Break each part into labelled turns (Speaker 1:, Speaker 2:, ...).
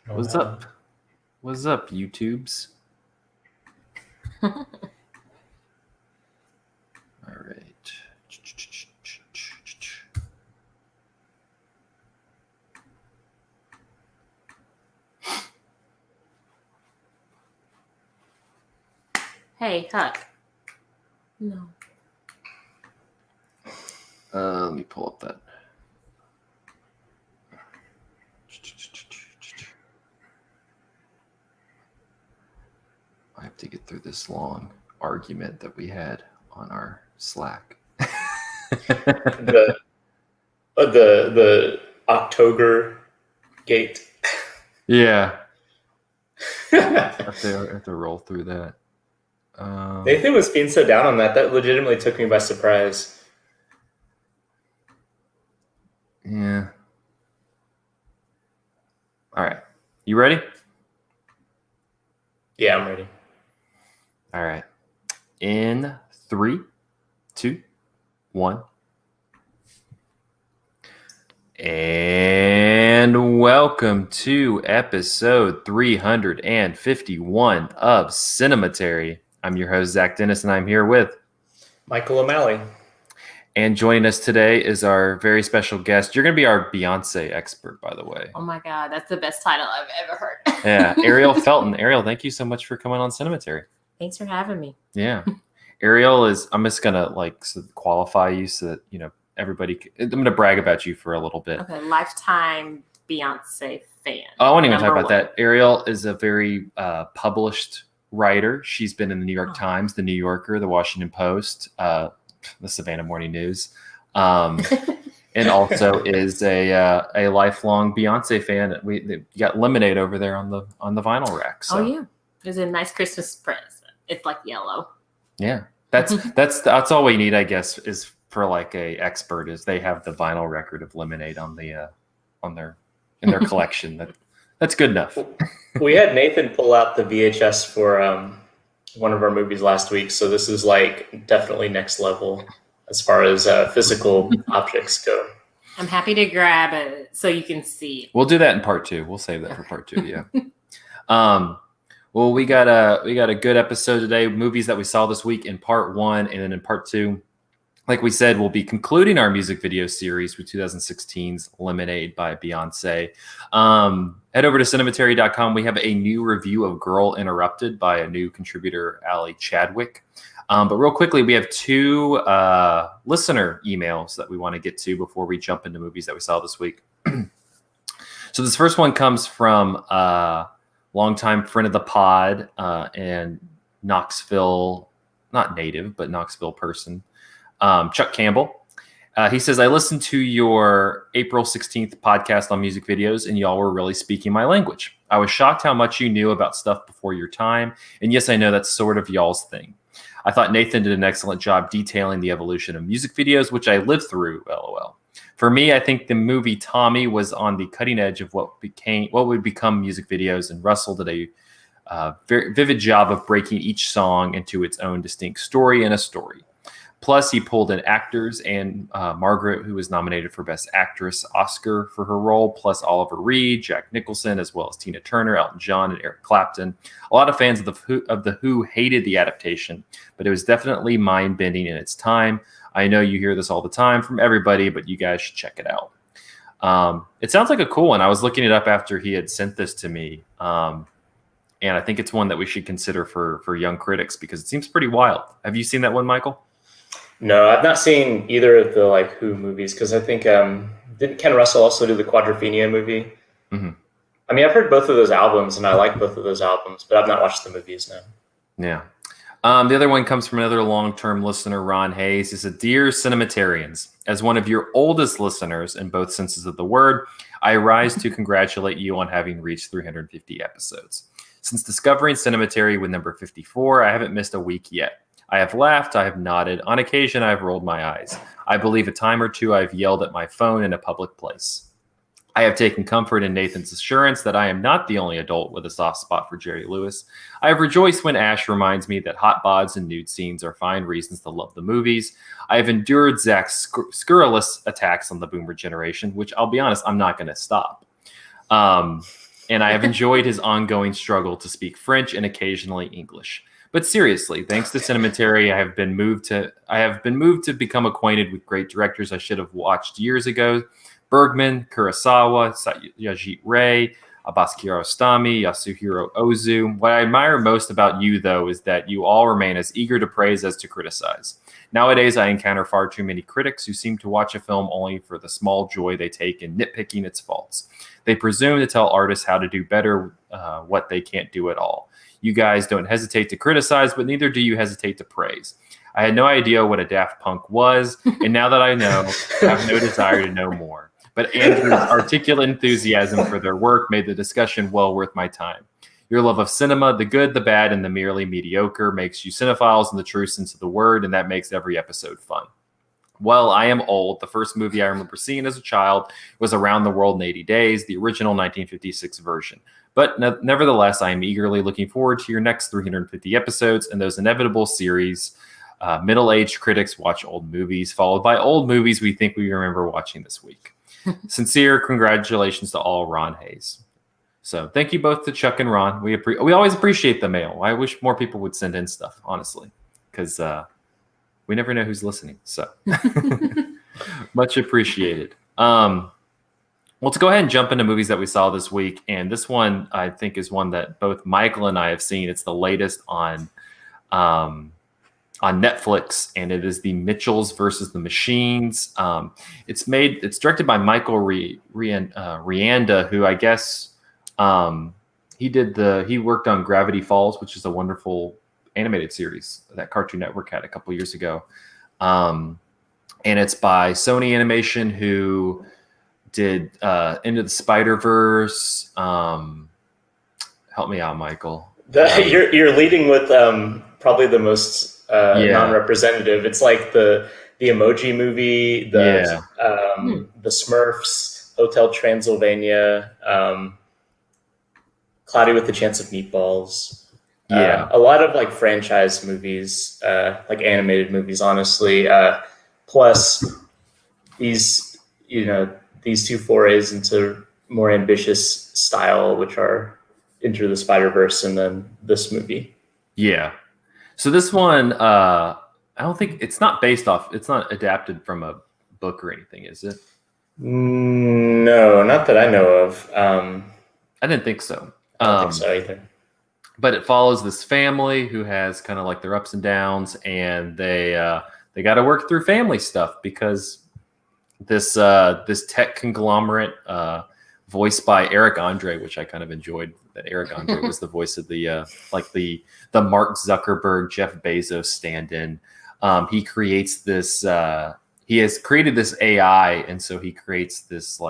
Speaker 1: Oh,
Speaker 2: What's
Speaker 1: wow.
Speaker 2: up? What's up, YouTubes? All right.
Speaker 3: Hey, Huck. No.
Speaker 2: Let me pull up that. I have to get through this long argument that we had on our Slack.
Speaker 1: The October gate.
Speaker 2: Yeah. I have to roll through that.
Speaker 1: Nathan was being so down on that. That legitimately took me by surprise.
Speaker 2: Yeah. All right. You ready?
Speaker 1: Yeah, I'm ready.
Speaker 2: All right. In 3, 2, 1. And welcome to episode 351 of Cinematary. I'm your host, Zach Dennis, and I'm here with
Speaker 1: Michael O'Malley.
Speaker 2: And joining us today is our very special guest. You're going to be our Beyonce expert, by the way.
Speaker 3: Oh my God, that's the best title I've ever heard.
Speaker 2: Yeah, Ariel Felton. Ariel, thank you so much for coming on Cinematary.
Speaker 3: Thanks for having me.
Speaker 2: Yeah. Ariel is, I'm just going to qualify you so that, everybody, I'm going to brag about you for a little bit.
Speaker 3: Okay, lifetime Beyonce fan.
Speaker 2: Oh, I won't even talk about
Speaker 3: one.
Speaker 2: that. Ariel is a very published writer. She's been in the New York Times, the New Yorker, the Washington Post, the Savannah Morning News, and also is a lifelong Beyonce fan. You got Lemonade over there on the vinyl rack. So.
Speaker 3: Oh yeah, it's a nice Christmas present. It's like yellow.
Speaker 2: Yeah, that's all we need, I guess, is for like a expert is they have the vinyl record of Lemonade on the in their collection. That's good enough.
Speaker 1: We had Nathan pull out the VHS for one of our movies last week, so this is like definitely next level as far as physical objects go.
Speaker 3: I'm happy to grab it so you can see.
Speaker 2: We'll do that in part 2. We'll save that for part 2. Yeah. Well, we got a good episode today. Movies that we saw this week in part 1, and then in part 2, like we said, we'll be concluding our music video series with 2016's Lemonade by Beyonce. Head over to cinematary.com. We have a new review of Girl Interrupted by a new contributor, Allie Chadwick. But real quickly, we have 2 listener emails that we want to get to before we jump into movies that we saw this week. So this first one comes from longtime friend of the pod and Knoxville, not native, but Knoxville person, Chuck Campbell. He says, I listened to your April 16th podcast on music videos, and y'all were really speaking my language. I was shocked how much you knew about stuff before your time. And yes, I know that's sort of y'all's thing. I thought Nathan did an excellent job detailing the evolution of music videos, which I lived through, LOL. For me, I think the movie Tommy was on the cutting edge of what would become music videos, and Russell did a very vivid job of breaking each song into its own distinct story and a story. Plus, he pulled in actors and Margaret, who was nominated for Best Actress Oscar for her role, plus Oliver Reed, Jack Nicholson, as well as Tina Turner, Elton John, and Eric Clapton. A lot of fans of the Who hated the adaptation, but it was definitely mind-bending in its time. I know you hear this all the time from everybody, but you guys should check it out. It sounds like a cool one. I was looking it up after he had sent this to me, and I think it's one that we should consider for young critics because it seems pretty wild. Have you seen that one, Michael?
Speaker 1: No, I've not seen either of the Who movies because I think didn't Ken Russell also do the Quadrophenia movie?
Speaker 2: Mm-hmm.
Speaker 1: I mean, I've heard both of those albums and I like both of those albums, but I've not watched the movies now.
Speaker 2: Yeah. The other one comes from another long-term listener, Ron Hayes. He said, Dear Cinematarians, as one of your oldest listeners in both senses of the word, I rise to congratulate you on having reached 350 episodes. Since discovering Cinematary with number 54, I haven't missed a week yet. I have laughed, I have nodded. On occasion, I've rolled my eyes. I believe a time or two I've yelled at my phone in a public place. I have taken comfort in Nathan's assurance that I am not the only adult with a soft spot for Jerry Lewis. I have rejoiced when Ash reminds me that hot bods and nude scenes are fine reasons to love the movies. I have endured Zach's scurrilous attacks on the boomer generation, which I'll be honest, I'm not going to stop. and I have enjoyed his ongoing struggle to speak French and occasionally English. But seriously, thanks to Cinematary, I have been moved to become acquainted with great directors I should have watched years ago. Bergman, Kurosawa, Satyajit Ray, Abbas Kiarostami, Yasuhiro Ozu. What I admire most about you, though, is that you all remain as eager to praise as to criticize. Nowadays, I encounter far too many critics who seem to watch a film only for the small joy they take in nitpicking its faults. They presume to tell artists how to do better what they can't do at all. You guys don't hesitate to criticize, but neither do you hesitate to praise. I had no idea what a Daft Punk was, and now that I know, I have no desire to know more. But Andrew's articulate enthusiasm for their work made the discussion well worth my time. Your love of cinema, the good, the bad, and the merely mediocre, makes you cinephiles in the true sense of the word, and that makes every episode fun. Well, I am old. The first movie I remember seeing as a child was Around the World in 80 Days, the original 1956 version. But nevertheless, I am eagerly looking forward to your next 350 episodes and those inevitable series. Middle-aged critics watch old movies, followed by old movies we think we remember watching this week. Sincere congratulations to all, Ron Hayes. So thank you both to Chuck and Ron. We always appreciate the mail. I wish more people would send in stuff, honestly, because we never know who's listening. So much appreciated. Well, to go ahead and jump into movies that we saw this week, and this one I think is one that both Michael and I have seen. It's the latest on Netflix, and it is The Mitchells versus the Machines. It's directed by Michael Rianda, who I guess he worked on Gravity Falls, which is a wonderful animated series that Cartoon Network had a couple years ago. And it's by Sony Animation, who did Into the Spider-Verse. Help me out, Michael.
Speaker 1: You're leading with probably the most non-representative. It's like the Emoji Movie, the Smurfs, Hotel Transylvania, Cloudy with a Chance of Meatballs. A lot of like franchise movies, like animated movies, honestly. Plus these two forays into more ambitious style, which are Into the Spider-Verse and then this movie.
Speaker 2: Yeah. So this one, I don't think it's not adapted from a book or anything, is it?
Speaker 1: No, not that I know of.
Speaker 2: I didn't think so.
Speaker 1: I don't think so either.
Speaker 2: But it follows this family who has kind of like their ups and downs, and they got to work through family stuff because this tech conglomerate, voiced by Eric Andre, which I kind of enjoyed. That Eric Andre was the voice of the Mark Zuckerberg, Jeff Bezos stand-in. He creates this. He has created this AI, and so he creates this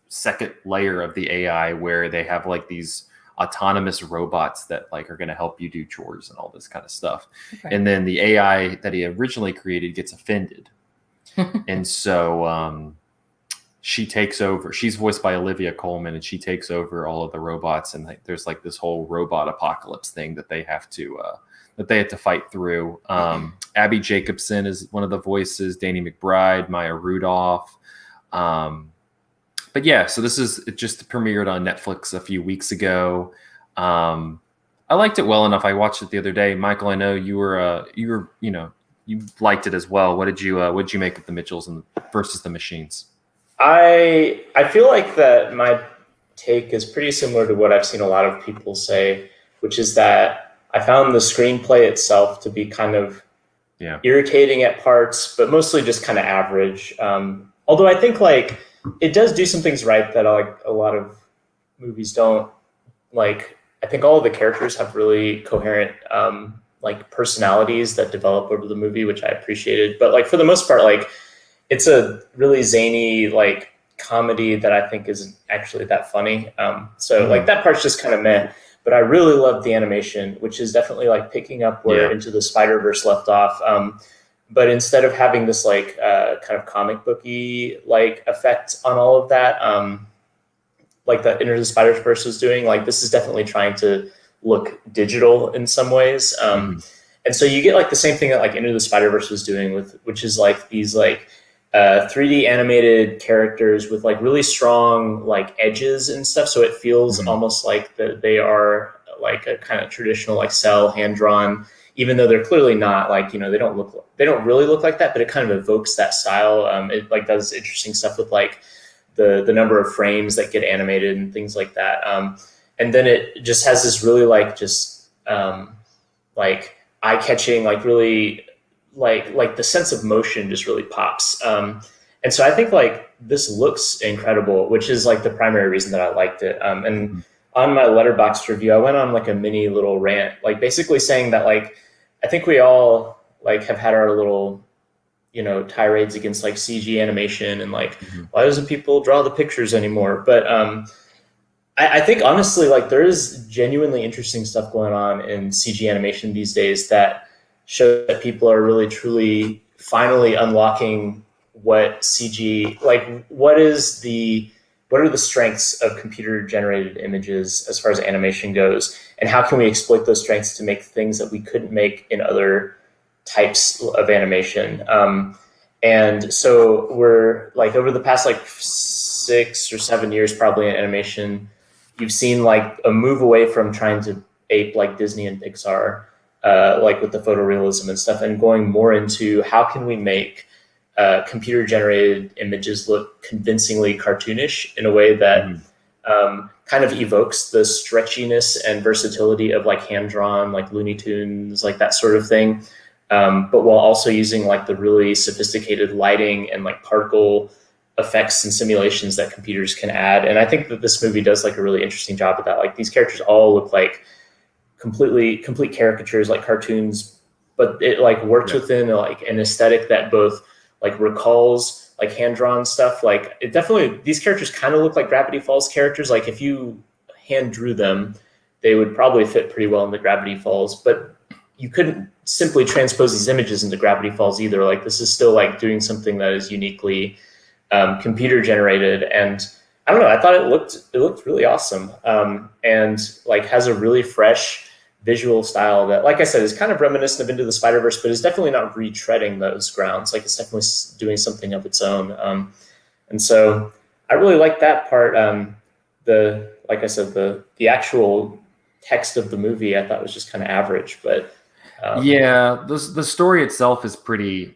Speaker 2: second layer of the AI where they have like these autonomous robots that like are going to help you do chores and all this kind of stuff. Okay. And then the AI that he originally created gets offended. And so she takes over. She's voiced by Olivia Colman, and she takes over all of the robots. And there's like this whole robot apocalypse thing that they have to fight through. Abby Jacobson is one of the voices, Danny McBride, Maya Rudolph. But yeah, so it just premiered on Netflix a few weeks ago. I liked it well enough. I watched it the other day. Michael, I know you liked it as well. What did you make of The Mitchells versus the Machines?
Speaker 1: I feel like that my take is pretty similar to what I've seen a lot of people say, which is that I found the screenplay itself to be kind of irritating at parts, but mostly just kind of average. Although I think like it does do some things right that like a lot of movies don't. Like I think all of the characters have really coherent like personalities that develop over the movie, which I appreciated. But like for the most part, like it's a really zany like comedy that I think isn't actually that funny. Like that part's just kind of meh. But I really love the animation, which is definitely like picking up where Into the Spider-Verse left off. But instead of having this like kind of comic booky like effect on all of that, like that Into the Spider-Verse was doing, like this is definitely trying to look digital in some ways. And so you get like the same thing that like Into the Spider-Verse was doing which is like these like 3D animated characters with like really strong like edges and stuff. So it feels almost like they are like a kind of traditional like cell hand drawn, even though they're clearly not. Like, you know, they don't really look like that, but it kind of evokes that style. It like does interesting stuff with like the number of frames that get animated and things like that. And then it just has this really like just like eye catching, like really like the sense of motion just really pops. And so I think like this looks incredible, which is like the primary reason that I liked it. And on my Letterboxd review, I went on like a mini little rant, like basically saying that like I think we all like have had our little, you know, tirades against like CG animation and like why doesn't people draw the pictures anymore? But I think honestly, like there is genuinely interesting stuff going on in CG animation these days that show that people are really truly finally unlocking what CG, like what are the strengths of computer generated images as far as animation goes, and how can we exploit those strengths to make things that we couldn't make in other types of animation. And so we're like over the past like 6 or 7 years probably in animation, you've seen like a move away from trying to ape like Disney and Pixar, like with the photorealism and stuff, and going more into how can we make computer generated images look convincingly cartoonish in a way that kind of evokes the stretchiness and versatility of like hand drawn, like Looney Tunes, like that sort of thing. But while also using like the really sophisticated lighting and like particle effects and simulations that computers can add. And I think that this movie does like a really interesting job of that. Like these characters all look like complete caricatures, like cartoons, but it like works within like an aesthetic that both like recalls like hand-drawn stuff. Like it definitely, these characters kind of look like Gravity Falls characters. Like if you hand drew them, they would probably fit pretty well into Gravity Falls, but you couldn't simply transpose these images into Gravity Falls either. Like this is still like doing something that is uniquely computer generated. And I don't know, I thought it looked really awesome. And like has a really fresh visual style that, like I said, is kind of reminiscent of Into the Spider-Verse, but is definitely not retreading those grounds. Like it's definitely doing something of its own. And so I really like that part. Like I said, the actual text of the movie I thought was just kind of average, but
Speaker 2: the story itself is pretty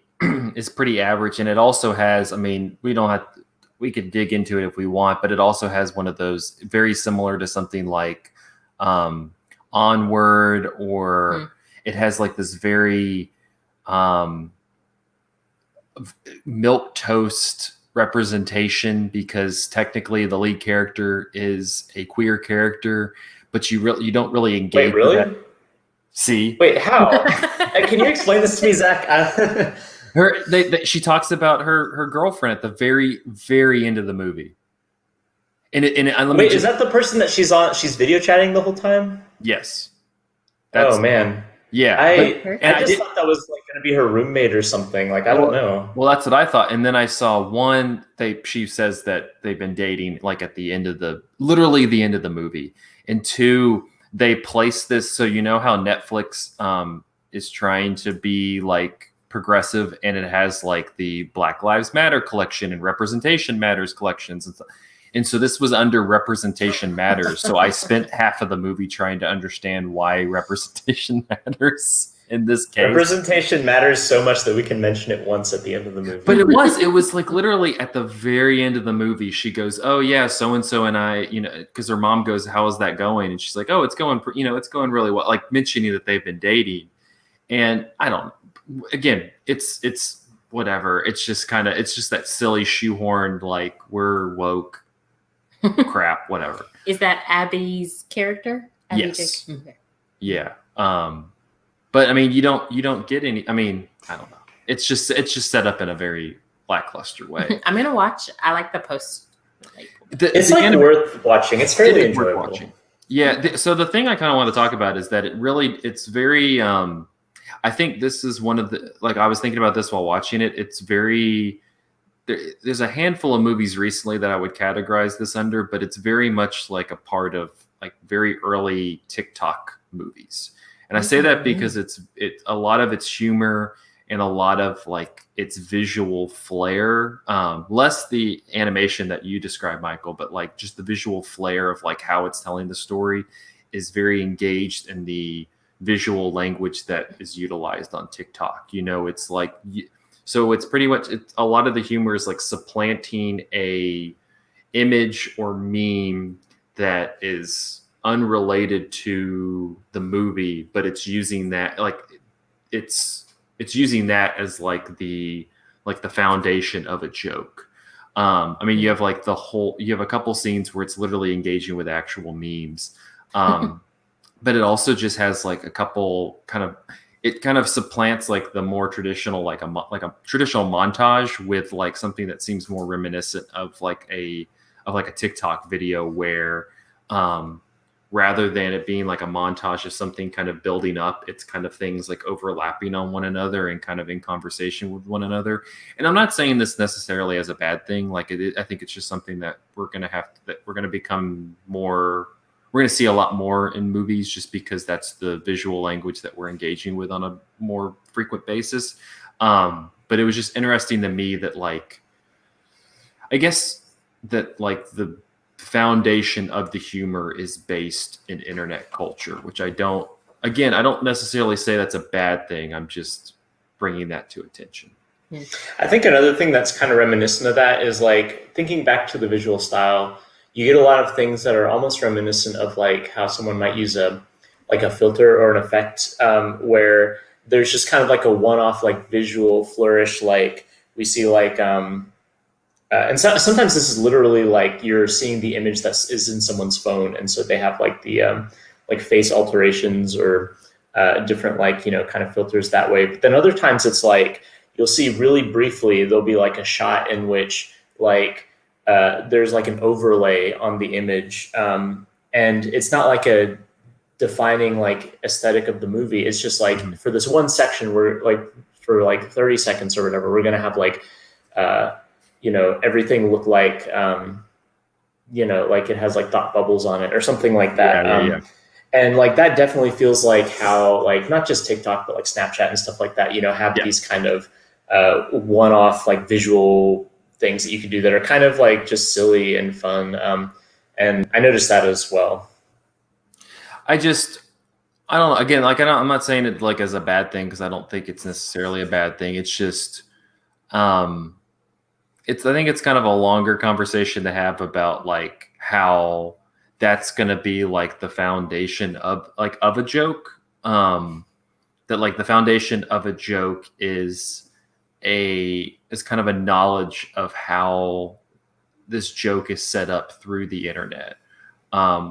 Speaker 2: average, and it also has, I mean, we could dig into it if we want, but it also has one of those very similar to something like Onward, or it has like this very milk toast representation, because technically the lead character is a queer character, but you don't really engage.
Speaker 1: Wait, really?
Speaker 2: With that. See?
Speaker 1: Wait, how? Can you explain this to me, Zach?
Speaker 2: She talks about her girlfriend at the very, very end of the movie.
Speaker 1: Wait, is that the person that she's video chatting the whole time?
Speaker 2: Yes.
Speaker 1: Oh man.
Speaker 2: Yeah.
Speaker 1: I just thought that was like going to be her roommate or something. Like, I don't know.
Speaker 2: Well, that's what I thought. And then I saw one, she says that they've been dating like at the end of literally the end of the movie. And two, they place this. So you know how Netflix is trying to be like progressive, and it has like the Black Lives Matter collection and Representation Matters collections and stuff. And so this was under Representation Matters. So I spent half of the movie trying to understand why representation matters in this case. Representation
Speaker 1: matters so much that we can mention it once at the end of the movie.
Speaker 2: But it was like literally at the very end of the movie, she goes, "Oh yeah, so-and-so and I, you know," because her mom goes, "How is that going?" And she's like, "Oh, it's going really well." Like mentioning that they've been dating. And I don't, again, it's whatever. It's just that silly shoehorned, like, we're woke crap, whatever.
Speaker 3: Is that Abby's character?
Speaker 2: Yes. Okay. Yeah. But I mean, you don't get any. I mean, I don't know. It's just set up in a very lackluster way.
Speaker 3: I'm gonna watch. I like the post.
Speaker 1: It's like worth watching. It's fairly enjoyable.
Speaker 2: Yeah. So the thing I kind of want to talk about is that it's very. I think this is one of the, like, I was thinking about this while watching it. It's very. There's a handful of movies recently that I would categorize this under, but it's very much like a part of like very early TikTok movies. And I say that because it's a lot of its humor and a lot of like its visual flair, less the animation that you described, Michael, but like just the visual flair of like how it's telling the story is very engaged in the visual language that is utilized on TikTok. It's like, so it's pretty much, a lot of the humor is like supplanting a image or meme that is unrelated to the movie, but it's using that, like it's using that as like the foundation of a joke. You have like you have a couple scenes where it's literally engaging with actual memes. But it also just has like a couple it kind of supplants like the more traditional, like a traditional montage with like something that seems more reminiscent of like a TikTok video where, rather than it being like a montage of something kind of building up, it's kind of things like overlapping on one another and kind of in conversation with one another. And I'm not saying this necessarily as a bad thing. Like I think it's just something that we're going to become more, we're going to see a lot more in movies, just because that's the visual language that we're engaging with on a more frequent basis. But it was just interesting to me that like, I guess that like the foundation of the humor is based in internet culture, which I don't necessarily say that's a bad thing. I'm just bringing that to attention.
Speaker 1: I think another thing that's kind of reminiscent of that is like thinking back to the visual style, you get a lot of things that are almost reminiscent of like how someone might use a filter or an effect, where there's just kind of like a one-off like visual flourish. Like we see like, and sometimes this is literally like you're seeing the image that is in someone's phone, and so they have like the like face alterations or different like kind of filters that way. But then other times it's like you'll see really briefly there'll be like a shot in which like there's like an overlay on the image, and it's not like a defining like aesthetic of the movie. It's just like for this one section, we're like for like 30 seconds or whatever, we're gonna have like everything look like, like it has like thought bubbles on it or something like that.
Speaker 2: Yeah.
Speaker 1: And like that definitely feels like how like not just TikTok, but like Snapchat and stuff like that, have these kind of one-off like visual things that you can do that are kind of like just silly and fun. And I noticed that as well.
Speaker 2: I don't know. Again, like I'm not saying it like as a bad thing, because I don't think it's necessarily a bad thing. It's just, I think it's kind of a longer conversation to have about like how that's going to be like the foundation of a joke. That like the foundation of a joke is kind of a knowledge of how this joke is set up through the internet,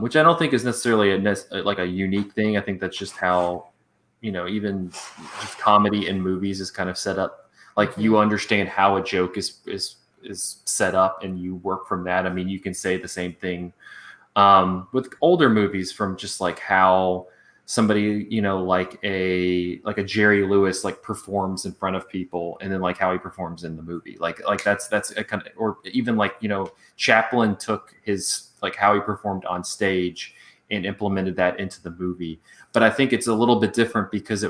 Speaker 2: which I don't think is necessarily like a unique thing. I think that's just how, even just comedy in movies is kind of set up. Like you understand how a joke is set up and you work from that. I mean, you can say the same thing with older movies, from just like how somebody, like a Jerry Lewis like performs in front of people, and then like how he performs in the movie. Like that's a kind of, or even like, Chaplin took his like how he performed on stage and implemented that into the movie. But I think it's a little bit different because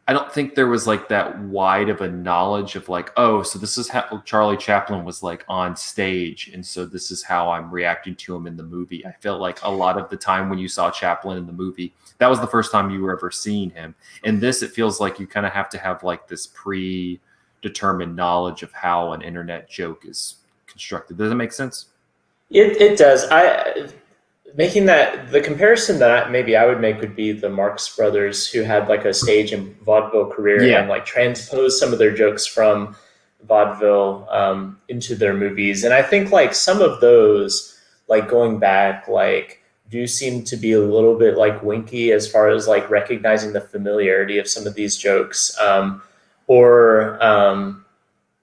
Speaker 2: I don't think there was like that wide of a knowledge of like, oh, so this is how Charlie Chaplin was like on stage, and so this is how I'm reacting to him in the movie. I felt like a lot of the time when you saw Chaplin in the movie, that was the first time you were ever seeing him. In this, it feels like you kind of have to have like this predetermined knowledge of how an internet joke is constructed. Does that make sense?
Speaker 1: It does. Making that the comparison that maybe I would make would be the Marx Brothers, who had like a stage and vaudeville career and like transposed some of their jokes from vaudeville into their movies. And I think like some of those, like going back, like do seem to be a little bit like winky as far as like recognizing the familiarity of some of these jokes, or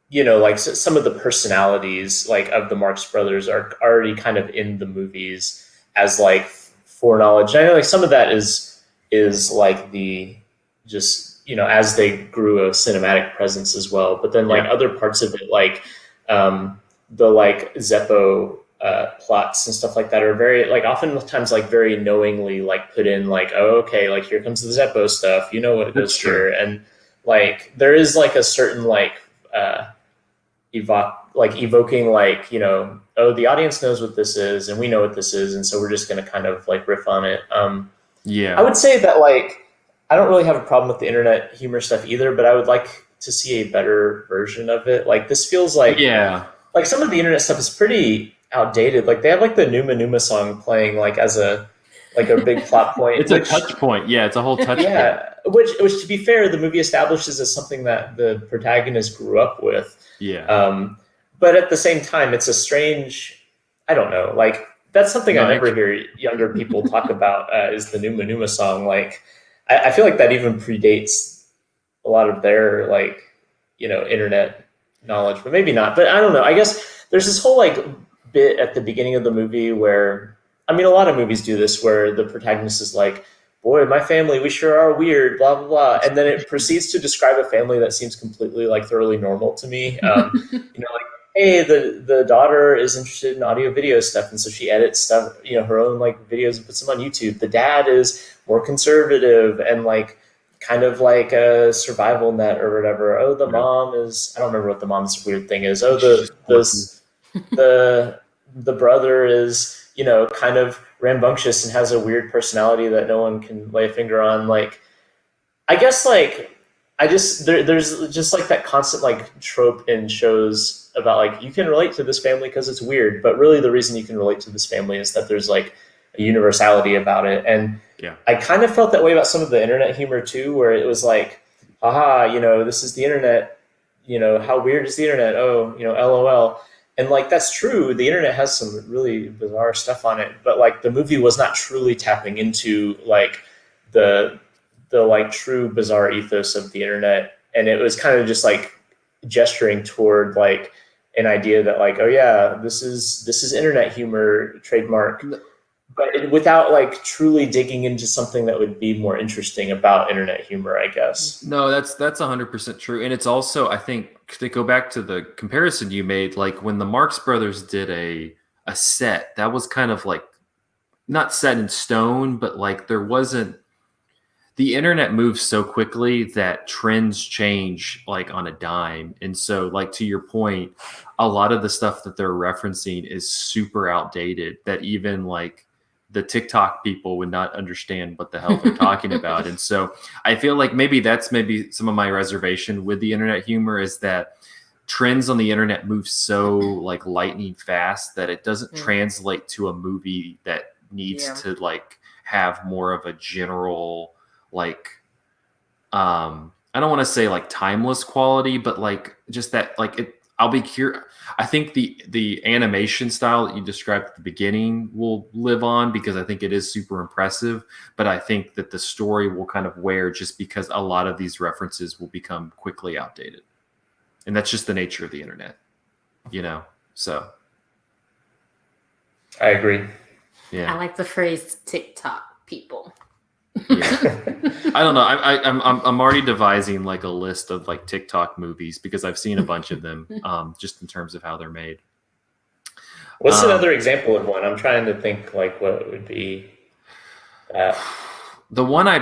Speaker 1: like some of the personalities like of the Marx Brothers are already kind of in the movies as like foreknowledge. And I know like some of that is like the just as they grew a cinematic presence as well. But then like other parts of it, like the like Zeppo plots and stuff like that are very like oftentimes like very knowingly like put in like, oh, okay, like here comes the Zeppo stuff. You know what it goes here. And like there is like a certain like evoking like, you know, oh, the audience knows what this is and we know what this is, and so we're just going to kind of like riff on it. I would say that like I don't really have a problem with the internet humor stuff either, but I would like to see a better version of it. Like this feels like some of the internet stuff is pretty outdated. Like they have like the Numa Numa song playing like as a big plot point.
Speaker 2: It's a touch point. Yeah, it's a whole touch point.
Speaker 1: Which to be fair, the movie establishes as something that the protagonist grew up with.
Speaker 2: Yeah.
Speaker 1: But at the same time, it's a strange, I don't know, like that's something I never hear younger people talk about is the Numa Numa song. Like I feel like that even predates a lot of their like, you know, internet knowledge, but maybe not. But I don't know. I guess there's this whole like bit at the beginning of the movie where, I mean, a lot of movies do this where the protagonist is like, boy, my family, we sure are weird, blah, blah, blah. And then it proceeds to describe a family that seems completely like thoroughly normal to me. You know, like, hey, the daughter is interested in audio video stuff. And so she edits stuff, you know, her own like videos and puts them on YouTube. The dad is more conservative and like kind of like a survival net or whatever. Oh, the mom is, I don't remember what the mom's weird thing is. Oh, the brother is, you know, kind of rambunctious and has a weird personality that no one can lay a finger on. Like, I guess like, there's just like that constant like trope in shows about like, you can relate to this family because it's weird, but really the reason you can relate to this family is that there's like a universality about it. And I kind of felt that way about some of the internet humor too, where it was like, haha, you know, this is the internet, you know, how weird is the internet? Oh, you know, LOL. And like, that's true. The internet has some really bizarre stuff on it, but like the movie was not truly tapping into like the like true bizarre ethos of the internet. And it was kind of just like gesturing toward like an idea that like, oh yeah, this is internet humor trademark, but without like truly digging into something that would be more interesting about internet humor, I guess.
Speaker 2: No, that's 100% true. And it's also, I think, to go back to the comparison you made, like when the Marx Brothers did a set, that was kind of like not set in stone, but like there wasn't, the internet moves so quickly that trends change like on a dime. And so like to your point, a lot of the stuff that they're referencing is super outdated that even like the TikTok people would not understand what the hell they're talking about. And so I feel like maybe that's some of my reservation with the internet humor is that trends on the internet move so like lightning fast that it doesn't translate to a movie that needs to like have more of a general, like, I don't want to say like timeless quality, but like just that, like it, I'll be curious. I think the animation style that you described at the beginning will live on because I think it is super impressive. But I think that the story will kind of wear just because a lot of these references will become quickly outdated. And that's just the nature of the internet, you know? So.
Speaker 1: I agree.
Speaker 2: Yeah.
Speaker 3: I like the phrase TikTok people.
Speaker 2: Yeah. I don't know. I'm already devising like a list of like TikTok movies because I've seen a bunch of them, just in terms of how they're made.
Speaker 1: What's another example of one? I'm trying to think like what it would be.
Speaker 2: The one I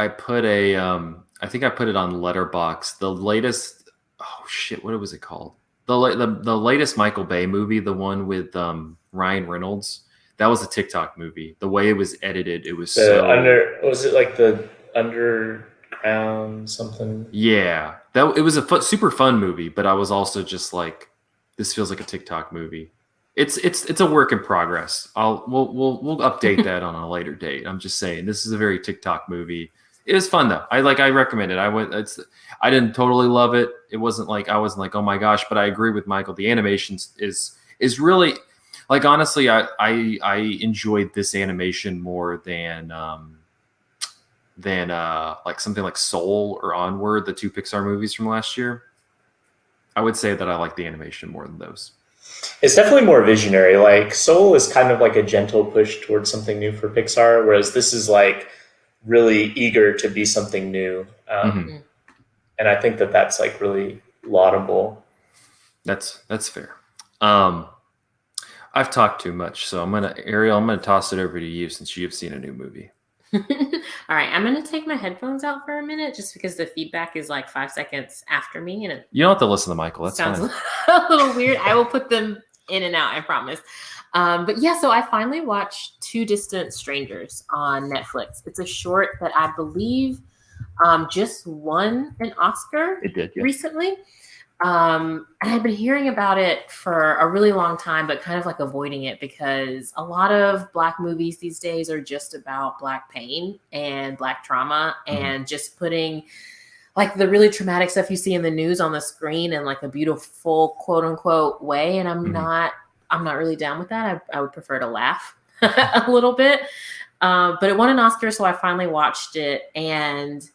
Speaker 2: put I think I put it on Letterboxd. The latest, oh shit, what was it called? The latest Michael Bay movie, the one with Ryan Reynolds. That was a TikTok movie. The way it was edited, it was
Speaker 1: was it like the underground something?
Speaker 2: Yeah, it was a super fun movie, but I was also just like, this feels like a TikTok movie. It's a work in progress. We'll update that on a later date. I'm just saying this is a very TikTok movie. It was fun though. I recommend it. I didn't totally love it. It wasn't like I wasn't like, oh my gosh, but I agree with Michael. The animation is really. Like, honestly, I enjoyed this animation more than like something like Soul or Onward, the two Pixar movies from last year. I would say that I like the animation more than those.
Speaker 1: It's definitely more visionary. Like Soul is kind of like a gentle push towards something new for Pixar, whereas this is like really eager to be something new. And I think that that's like really laudable.
Speaker 2: That's fair. I've talked too much, so Ariel, I'm gonna toss it over to you since you've seen a new movie.
Speaker 3: All right, I'm gonna take my headphones out for a minute just because the feedback is like 5 seconds after me, and it
Speaker 2: You don't have to listen to Michael. That's
Speaker 3: sounds
Speaker 2: fine.
Speaker 3: a little weird. I will put them in and out, I promise. But yeah, so I finally watched Two Distant Strangers on Netflix. It's a short that I believe just won an Oscar
Speaker 2: It did, yeah.
Speaker 3: recently. And I've been hearing about it for a really long time, but kind of like avoiding it because a lot of Black movies these days are just about Black pain and Black trauma and just putting like the really traumatic stuff you see in the news on the screen in like a beautiful quote unquote way. And I'm not really down with that. I would prefer to laugh a little bit. But it won an Oscar, so I finally watched it. And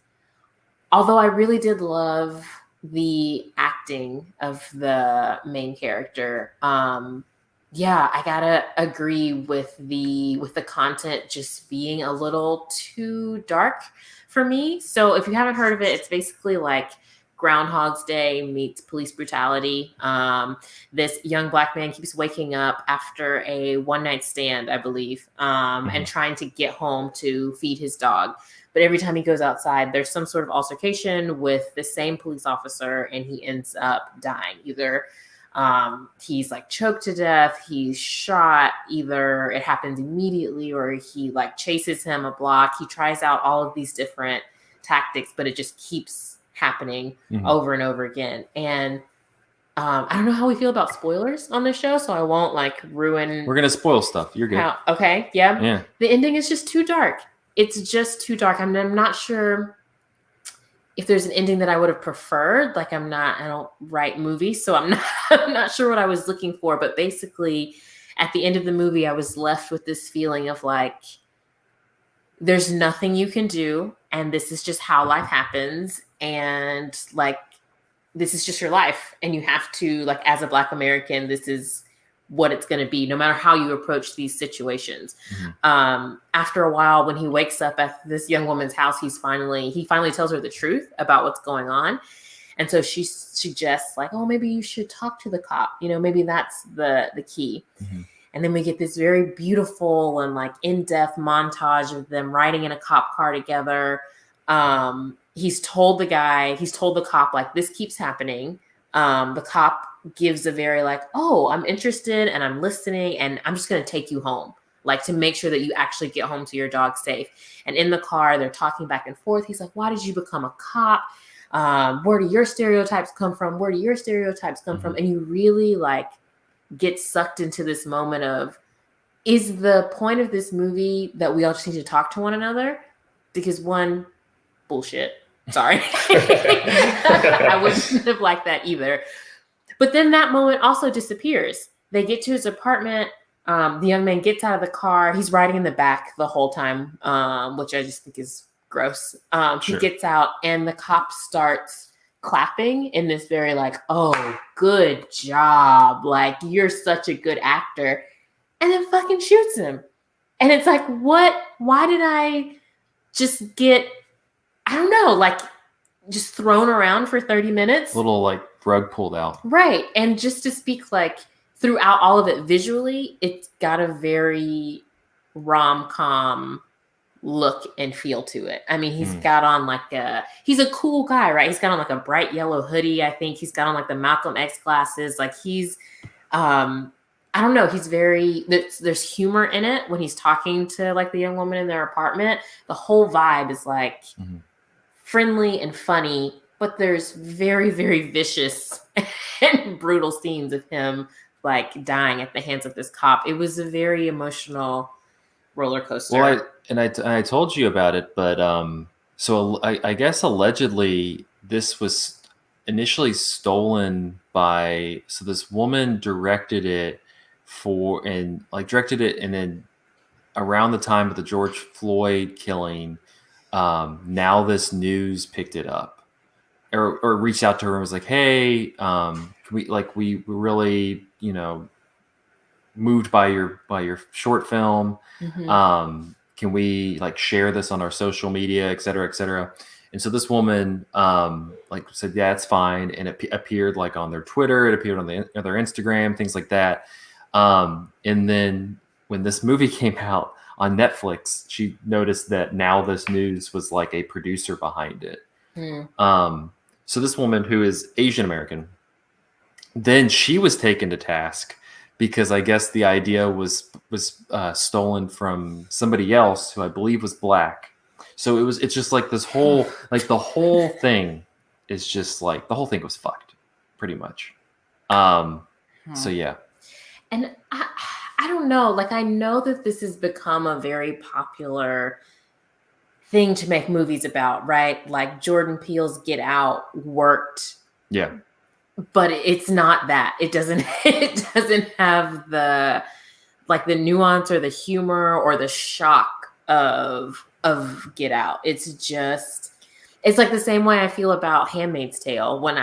Speaker 3: although I really did love the acting of the main character, yeah, I gotta agree with the content just being a little too dark for me. So if you haven't heard of it, it's basically like Groundhog's Day meets police brutality. This young Black man keeps waking up after a one-night stand, I believe, and trying to get home to feed his dog. But every time he goes outside, there's some sort of altercation with the same police officer, and he ends up dying. Either he's like choked to death, he's shot, either it happens immediately or he like chases him a block. He tries out all of these different tactics, but it just keeps happening over and over again. And I don't know how we feel about spoilers on this show, so I won't like ruin.
Speaker 2: We're gonna spoil stuff. You're good.
Speaker 3: Okay, yeah.
Speaker 2: Yeah.
Speaker 3: The ending is just too dark. It's just too dark. I'm not sure if there's an ending that I would have preferred. Like I don't write movies, so I'm not sure what I was looking for. But basically, at the end of the movie, I was left with this feeling of like, there's nothing you can do, and this is just how life happens, and like, this is just your life, and you have to, like, as a Black American, this is what it's going to be, no matter how you approach these situations. After a while, when he wakes up at this young woman's house, he finally tells her the truth about what's going on. And so she suggests like, oh, maybe you should talk to the cop. You know, maybe that's the key. And then we get this very beautiful and like in-depth montage of them riding in a cop car together. He's told the cop, like, this keeps happening. The cop gives a very like, oh, I'm interested and I'm listening and I'm just going to take you home, like to make sure that you actually get home to your dog safe. And in the car, they're talking back and forth. He's like, why did you become a cop? Where do your stereotypes come from? Where do your stereotypes come from? And you really like get sucked into this moment of, is the point of this movie that we all just need to talk to one another? Because one, bullshit. Sorry. I wouldn't have liked that either. But then that moment also disappears. They get to his apartment. The young man gets out of the car. He's riding in the back the whole time, which I just think is gross. He gets out and the cop starts clapping in this very like, oh, good job. Like, you're such a good actor. And then fucking shoots him. And it's like, what? Why did I just get, I don't know, like just thrown around for 30 minutes?
Speaker 2: Little like rug pulled out. Right.
Speaker 3: And just to speak like throughout all of it visually, it's got a very rom-com look and feel to it. I mean, he's got on like he's a cool guy, right? He's got on like a bright yellow hoodie. I think he's got on like the Malcolm X glasses. Like he's, I don't know. He's very, there's humor in it when he's talking to like the young woman in their apartment. The whole vibe is like friendly and funny, but there's very, very vicious and brutal scenes of him like dying at the hands of this cop. It was a very emotional roller coaster.
Speaker 2: Well, I told you about it, but so I guess allegedly this was initially stolen by, so this woman directed it and then around the time of the George Floyd killing, now this news picked it up or reached out to her and was like, hey, we were really, moved by your short film. Can we like share this on our social media, et cetera, et cetera. And so this woman said, yeah, it's fine. And it appeared like on their Twitter, it appeared on their Instagram, things like that. And then when this movie came out on Netflix, she noticed that Now This News was like a producer behind it. So this woman who is Asian American, then she was taken to task because I guess the idea was stolen from somebody else who I believe was black. So it's just like this whole, like the whole thing is just like, the whole thing was fucked pretty much. So yeah.
Speaker 3: And I don't know, like I know that this has become a very popular thing to make movies about, right? Like Jordan Peele's Get Out worked.
Speaker 2: Yeah.
Speaker 3: But it's not that. It doesn't have the nuance or the humor or the shock of Get Out. It's like the same way I feel about Handmaid's Tale when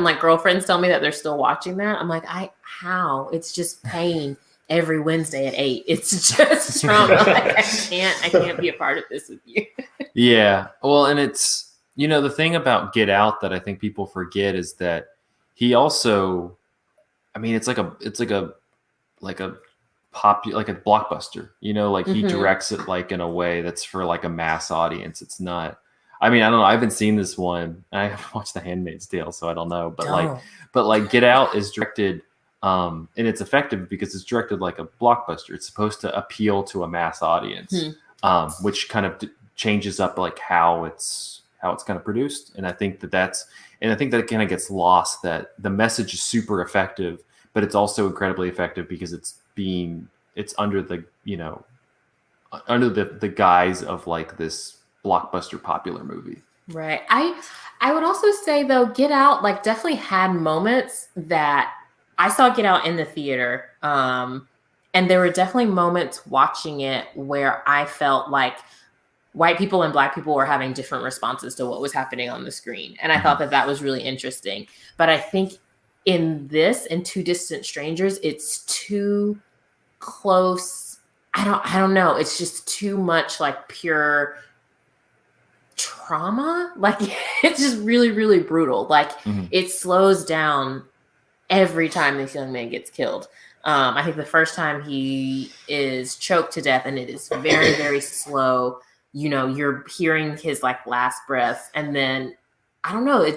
Speaker 3: like girlfriends tell me that they're still watching that. I'm like, how? It's just pain every Wednesday at 8. It's just trauma. Like, I can't be a part of this with you.
Speaker 2: Yeah. Well, and it's, the thing about Get Out that I think people forget is that he also, I mean, it's like a blockbuster, like he directs it like in a way that's for like a mass audience. It's not, I mean, I don't know. I haven't seen this one. I haven't watched The Handmaid's Tale, so I don't know. But like Get Out is directed, and it's effective because it's directed like a blockbuster. It's supposed to appeal to a mass audience, which kind of changes up like how it's kind of produced. And I think that kind of gets lost, that the message is super effective, but it's also incredibly effective because it's under the, under the guise of like this blockbuster popular movie.
Speaker 3: Right. I would also say though, Get Out like definitely had moments that I saw Get Out in the theater. And there were definitely moments watching it where I felt like white people and black people were having different responses to what was happening on the screen. And I thought that was really interesting. But I think in Two Distant Strangers, it's too close. I don't know. It's just too much like pure trauma. Like it's just really, really brutal. Like it slows down every time this young man gets killed. I think the first time he is choked to death, and it is very, very slow. You're hearing his like last breath, and then I don't know, it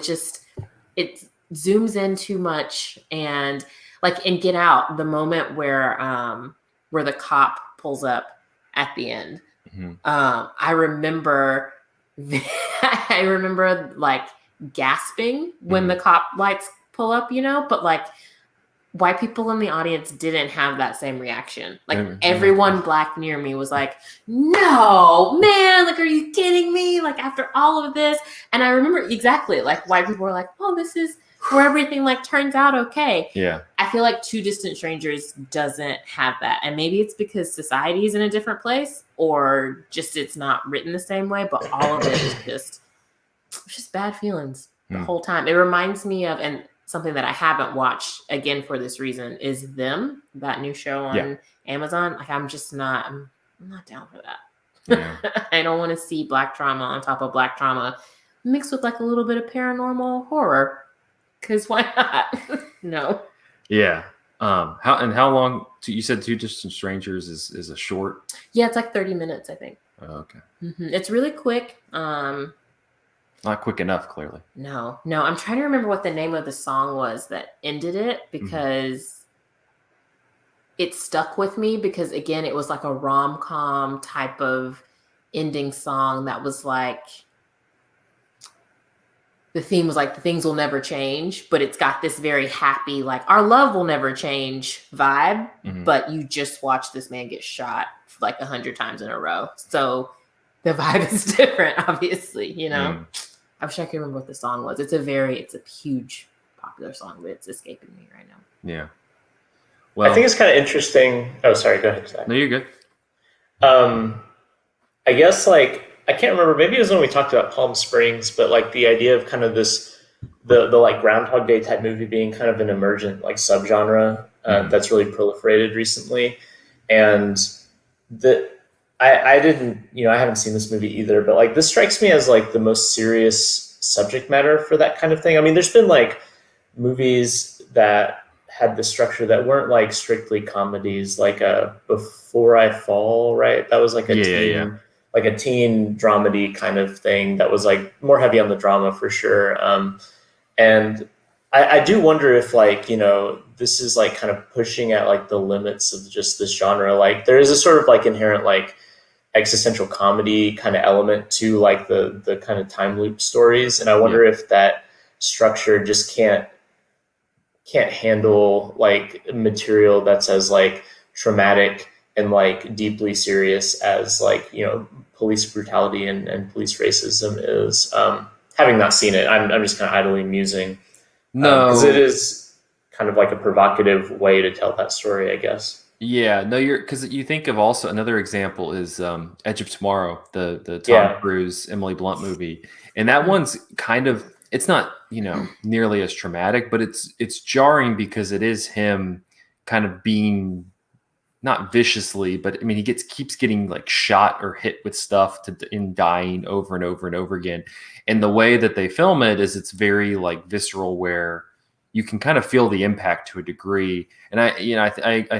Speaker 3: zooms in too much. And like in Get Out, the moment where the cop pulls up at the end, I remember like gasping when the cop lights pull up, but like white people in the audience didn't have that same reaction. Like everyone black near me was like, no, man, like, are you kidding me? Like after all of this. And I remember exactly like white people were like, oh, this is where everything like turns out okay.
Speaker 2: Yeah.
Speaker 3: I feel like Two Distant Strangers doesn't have that. And maybe it's because society is in a different place, or just it's not written the same way, but all of it is just bad feelings the whole time. It reminds me of, and something that I haven't watched again for this reason, is Them, that new show on Amazon. Like I'm not down for that. Yeah. I don't want to see black trauma on top of black trauma mixed with like a little bit of paranormal horror. Because why not? No.
Speaker 2: Yeah. How long? You said Two Distant Strangers is a short?
Speaker 3: Yeah, it's like 30 minutes, I think.
Speaker 2: Oh, okay.
Speaker 3: It's really quick.
Speaker 2: Not quick enough, clearly.
Speaker 3: No. I'm trying to remember what the name of the song was that ended it, because it stuck with me, because again, it was like a rom-com type of ending song that was like, the theme was like, the things will never change, but it's got this very happy, like our love will never change vibe, but you just watch this man get shot like 100 times in a row. So the vibe is different, obviously, I wish I could remember what the song was. It's a huge popular song, but it's escaping me right now.
Speaker 2: Yeah. Well,
Speaker 1: I think it's kind of interesting. Oh, sorry. Go ahead, Zach.
Speaker 2: No, you're good.
Speaker 1: I guess like, I can't remember. Maybe it was when we talked about Palm Springs, but like the idea of kind of this, the like Groundhog Day type movie being kind of an emergent like subgenre that's really proliferated recently. And I didn't, I haven't seen this movie either, but like this strikes me as like the most serious subject matter for that kind of thing. I mean, there's been like movies that had the structure that weren't like strictly comedies, like Before I Fall, right? That was like like a teen dramedy kind of thing that was like more heavy on the drama for sure. And I do wonder if like, this is like kind of pushing at like the limits of just this genre. Like there is a sort of like inherent like existential comedy kind of element to like the kind of time loop stories. And I wonder if that structure just can't handle like material that's as like traumatic and like deeply serious as like, police brutality and police racism is. Having not seen it, I'm just kind of idly musing.
Speaker 2: No,
Speaker 1: because it is kind of like a provocative way to tell that story, I guess.
Speaker 2: Yeah, no, because you think of also another example is Edge of Tomorrow, the Tom Cruise, Emily Blunt movie, and that one's kind of, it's not nearly as traumatic, but it's jarring because it is him kind of being not viciously, but I mean he keeps getting like shot or hit with stuff in dying over and over and over again, and the way that they film it is it's very like visceral where you can kind of feel the impact to a degree. And I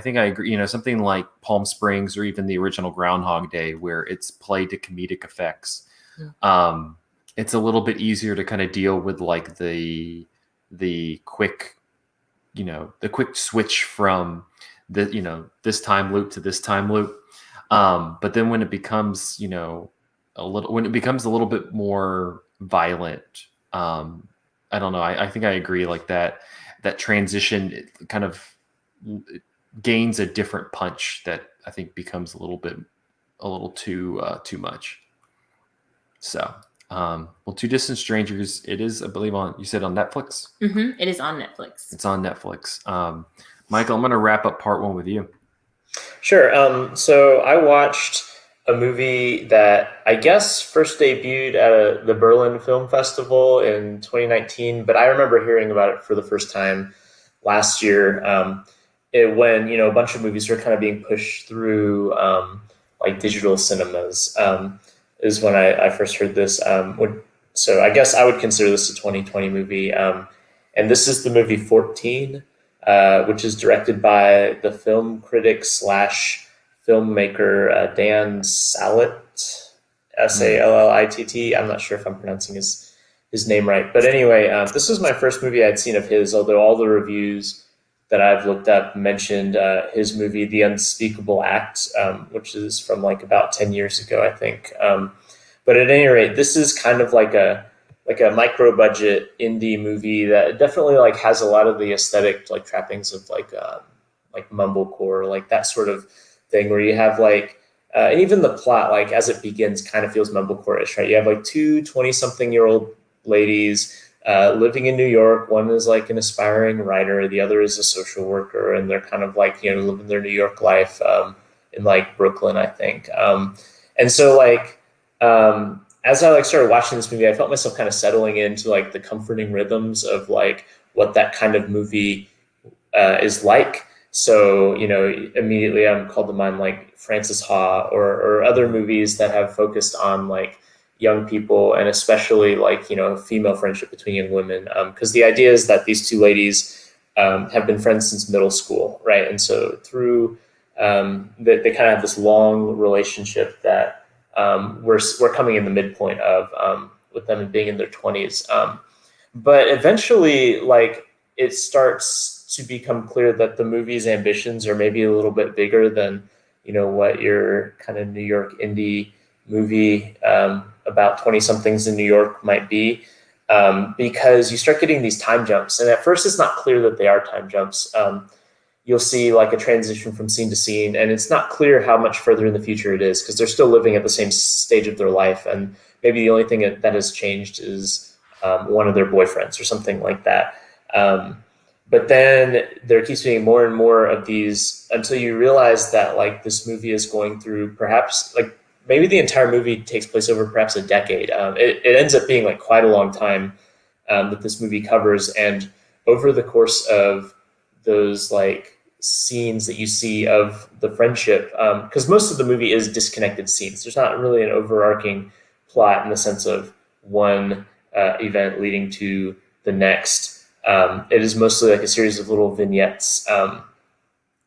Speaker 2: think I agree, something like Palm Springs or even the original Groundhog Day where it's played to comedic effects. Yeah. It's a little bit easier to kind of deal with like the quick, the quick switch from this time loop to this time loop. But then when it becomes, a little bit more violent, I don't know. I think I agree. Like that transition it kind of gains a different punch that I think becomes a little too much. So, well, Two Distant Strangers. It is, I believe, you said on Netflix.
Speaker 3: Mm-hmm. It is on Netflix.
Speaker 2: It's on Netflix. Michael, I'm going to wrap up part one with you.
Speaker 1: Sure. So I watched a movie that I guess first debuted at the Berlin Film Festival in 2019, but I remember hearing about it for the first time last year when a bunch of movies were kind of being pushed through like digital cinemas is when I first heard this. So I guess I would consider this a 2020 movie. And this is the movie 14, which is directed by the film critic / filmmaker Dan Sallitt, Sallitt. I'm not sure if I'm pronouncing his name right, but anyway, this was my first movie I'd seen of his. Although all the reviews that I've looked up mentioned his movie The Unspeakable Act, which is from like about 10 years ago, I think. But at any rate, this is kind of like a micro budget indie movie that definitely like has a lot of the aesthetic like trappings of like mumblecore, like that sort of thing where you have like and even the plot, like as it begins, kind of feels mumblecore-ish, right? You have like two 20-something-year-old ladies living in New York. One is like an aspiring writer, the other is a social worker, and they're kind of like living their New York life in like Brooklyn, I think. And so like as I like started watching this movie, I felt myself kind of settling into like the comforting rhythms of like what that kind of movie is like. So, immediately I'm called to mind like Frances Ha or other movies that have focused on like young people and especially like, female friendship between young women. Because the idea is that these two ladies have been friends since middle school, right? And so through they kind of have this long relationship that we're coming in the midpoint of with them being in their 20s. But eventually, like it starts to become clear that the movie's ambitions are maybe a little bit bigger than, what your kind of New York indie movie about 20-somethings in New York might be, because you start getting these time jumps. And at first, it's not clear that they are time jumps. You'll see like a transition from scene to scene, and it's not clear how much further in the future it is because they're still living at the same stage of their life. And maybe the only thing that has changed is one of their boyfriends or something like that. But then there keeps being more and more of these until you realize that like this movie is going through perhaps like maybe the entire movie takes place over perhaps a decade. It ends up being like quite a long time that this movie covers. And over the course of those like scenes that you see of the friendship, because most of the movie is disconnected scenes. There's not really an overarching plot in the sense of one event leading to the next. It is mostly like a series of little vignettes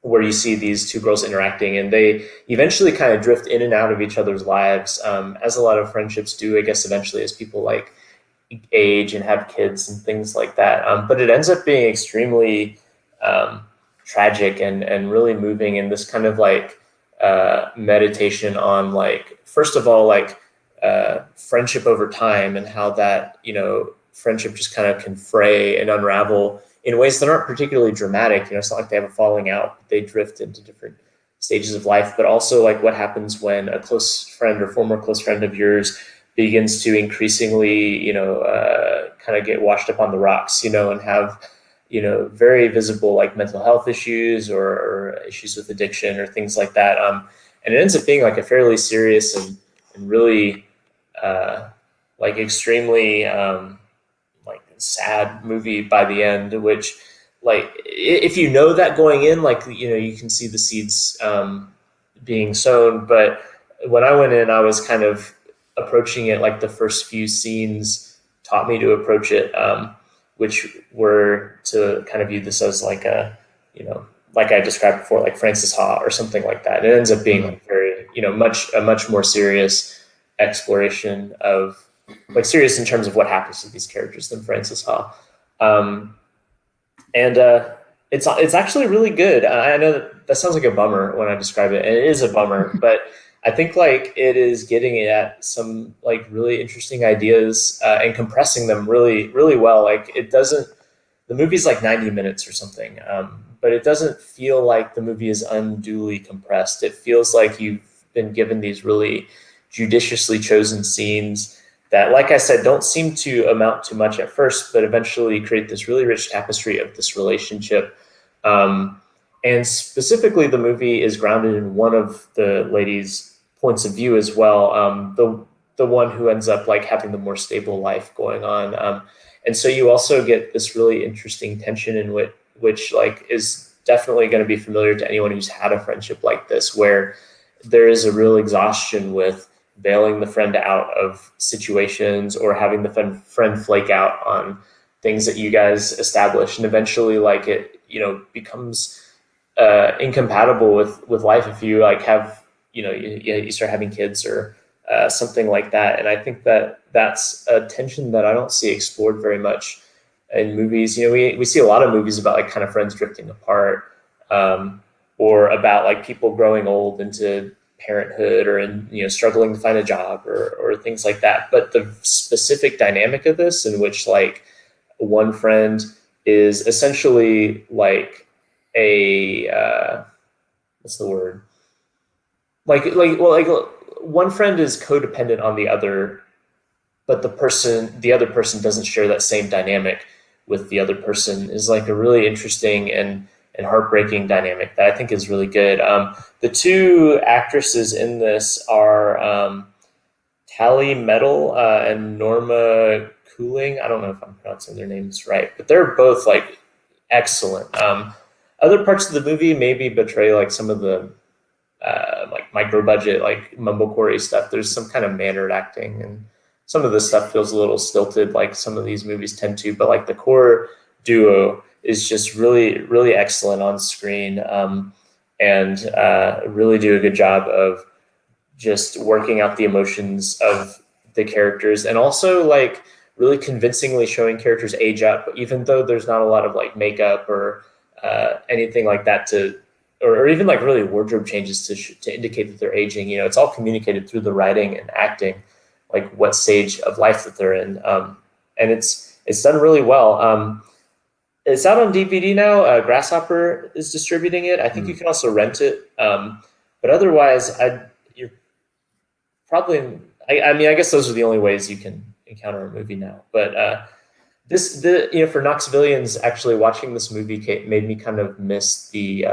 Speaker 1: where you see these two girls interacting, and they eventually kind of drift in and out of each other's lives, as a lot of friendships do, I guess, eventually as people like age and have kids and things like that. But it ends up being extremely tragic and really moving in this kind of like meditation on, like, first of all, like friendship over time and how that, friendship just kind of can fray and unravel in ways that aren't particularly dramatic. It's not like they have a falling out, but they drift into different stages of life. But also like what happens when a close friend or former close friend of yours begins to increasingly, kind of get washed up on the rocks, and have, very visible like mental health issues or issues with addiction or things like that. And it ends up being like a fairly serious and really like extremely like sad movie by the end, which, like, if you know that going in, like, you can see the seeds being sown. But when I went in, I was kind of approaching it like the first few scenes taught me to approach it, which were to kind of view this as like a, like I described before, like Francis Ha or something like that. It ends up being like very, a much more serious exploration of, like, serious in terms of what happens to these characters than Francis Ha. And it's actually really good. I know that sounds like a bummer when I describe it, and it is a bummer, but I think like it is getting at some like really interesting ideas and compressing them really, really well. Like the movie's like 90 minutes or something, but it doesn't feel like the movie is unduly compressed. It feels like you've been given these really judiciously chosen scenes that, like I said, don't seem to amount to much at first, but eventually create this really rich tapestry of this relationship. And specifically, the movie is grounded in one of the ladies' points of view as well, the one who ends up like having the more stable life going on. And so you also get this really interesting tension in which like is definitely going to be familiar to anyone who's had a friendship like this, where there is a real exhaustion with bailing the friend out of situations or having the friend flake out on things that you guys establish. And eventually like it, becomes incompatible with life if you like have, you start having kids or something like that. And I think that's a tension that I don't see explored very much in movies. We see a lot of movies about like kind of friends drifting apart, or about like people growing old into parenthood or struggling to find a job or things like that. But the specific dynamic of this, in which like one friend is essentially like a what's the word? Like one friend is codependent on the other, but the other person doesn't share that same dynamic with the other person, is like a really interesting and heartbreaking dynamic that I think is really good. The two actresses in this are Tally Metal and Norma Cooling. I don't know if I'm pronouncing their names right, but they're both like excellent. Other parts of the movie maybe betray like some of the like micro budget, like mumblecore stuff. There's some kind of mannered acting, and some of the stuff feels a little stilted, like some of these movies tend to. But like the core duo is just really, really excellent on screen, and really do a good job of just working out the emotions of the characters, and also like really convincingly showing characters age up, even though there's not a lot of like makeup or anything like that or even like really wardrobe changes to indicate that they're aging. It's all communicated through the writing and acting, like what stage of life that they're in, and it's done really well. It's out on DVD now. Grasshopper is distributing it. I think you can also rent it, but otherwise, you're probably. I mean, I guess those are the only ways you can encounter a movie now. But for Knoxvillians, actually watching this movie made me kind of miss the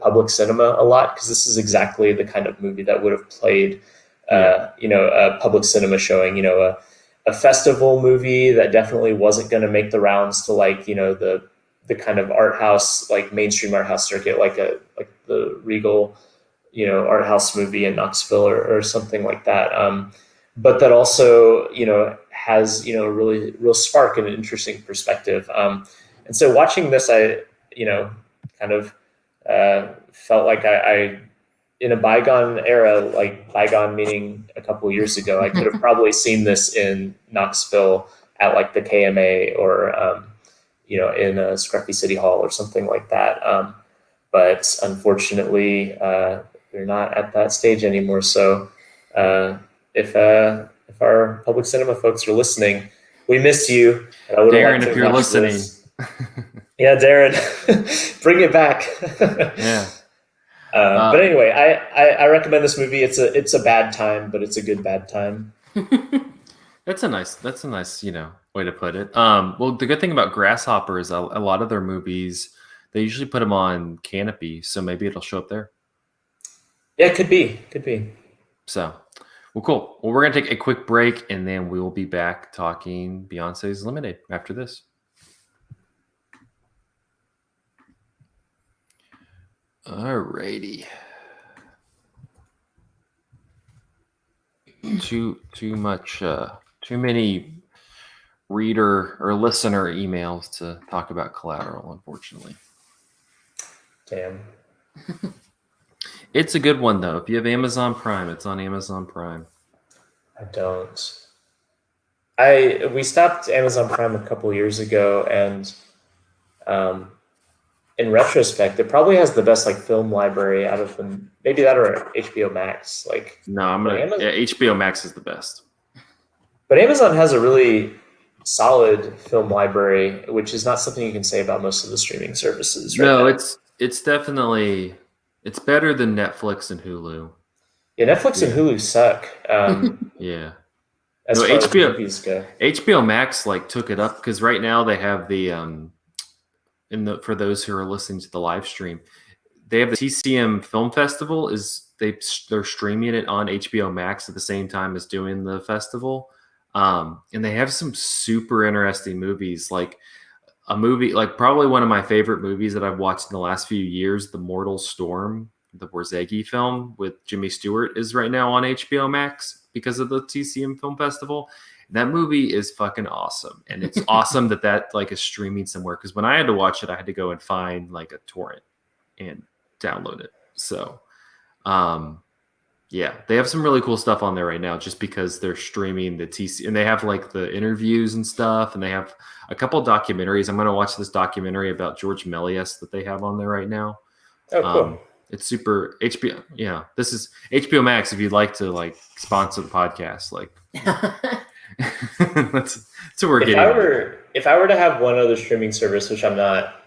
Speaker 1: public cinema a lot, because this is exactly the kind of movie that would have played, a public cinema showing. A festival movie that definitely wasn't going to make the rounds to like the kind of art house, like mainstream art house circuit, like the Regal, art house movie in Knoxville or something like that. But that also, has, a really real spark and an interesting perspective. And so watching this, I, kind of felt like I in a bygone era, like bygone meaning a couple of years ago, I could have probably seen this in Knoxville at like the KMA or, in a scruffy city hall or something like that. But unfortunately, we're not at that stage anymore. So if our public cinema folks are listening, we miss you.
Speaker 2: Darren, if you're listening.
Speaker 1: Yeah, Darren, bring it back.
Speaker 2: Yeah.
Speaker 1: But anyway, I recommend this movie. It's a bad time, but it's a good bad time.
Speaker 2: That's a nice, way to put it. Well, the good thing about Grasshopper is a lot of their movies, they usually put them on Canopy, so maybe it'll show up there.
Speaker 1: Yeah, could be.
Speaker 2: So, well, cool. Well, we're gonna take a quick break, and then we will be back talking Beyonce's Lemonade after this. Alrighty. Too many reader or listener emails to talk about Collateral, unfortunately.
Speaker 1: Damn.
Speaker 2: It's a good one though. If you have Amazon Prime, it's on Amazon Prime.
Speaker 1: I don't. We stopped Amazon Prime a couple of years ago, and in retrospect, it probably has the best like film library out of them. Maybe that or HBO Max.
Speaker 2: No, HBO Max is the best.
Speaker 1: But Amazon has a really solid film library, which is not something you can say about most of the streaming services. Right now.
Speaker 2: It's definitely better than Netflix and Hulu.
Speaker 1: Yeah, Netflix and Hulu suck.
Speaker 2: Yeah.
Speaker 1: As far as movies go.
Speaker 2: HBO Max took it up because right now they have the for those who are listening to the live stream, they have the TCM Film Festival. They're streaming it on HBO Max at the same time as doing the festival, and they have some super interesting movies. Like a movie, probably one of my favorite movies that I've watched in the last few years, The Mortal Storm, the Borzage film with Jimmy Stewart, is right now on HBO Max because of the TCM Film Festival. That movie is fucking awesome. And it's awesome that is streaming somewhere. Because when I had to watch it, I had to go and find a torrent and download it. So, yeah, they have some really cool stuff on there right now just because they're streaming the TC. And they have the interviews and stuff. And they have a couple of documentaries. I'm going to watch this documentary about George Méliès that they have on there right now.
Speaker 1: Oh, cool.
Speaker 2: It's super HBO. Yeah, this is HBO Max. If you'd like to sponsor the podcast, that's what we're getting.
Speaker 1: If I were to have one other streaming service, which I'm not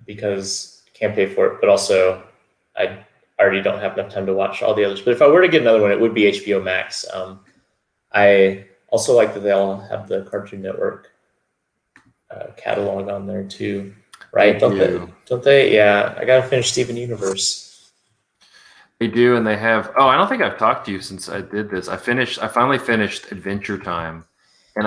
Speaker 1: because I can't pay for it, but also I already don't have enough time to watch all the others. But if I were to get another one, it would be HBO Max. I also like that they all have the Cartoon Network catalog on there too, right? Don't they? Yeah, I gotta finish Steven Universe.
Speaker 2: They do, and they have. Oh, I don't think I've talked to you since I did this. I finally finished Adventure Time, and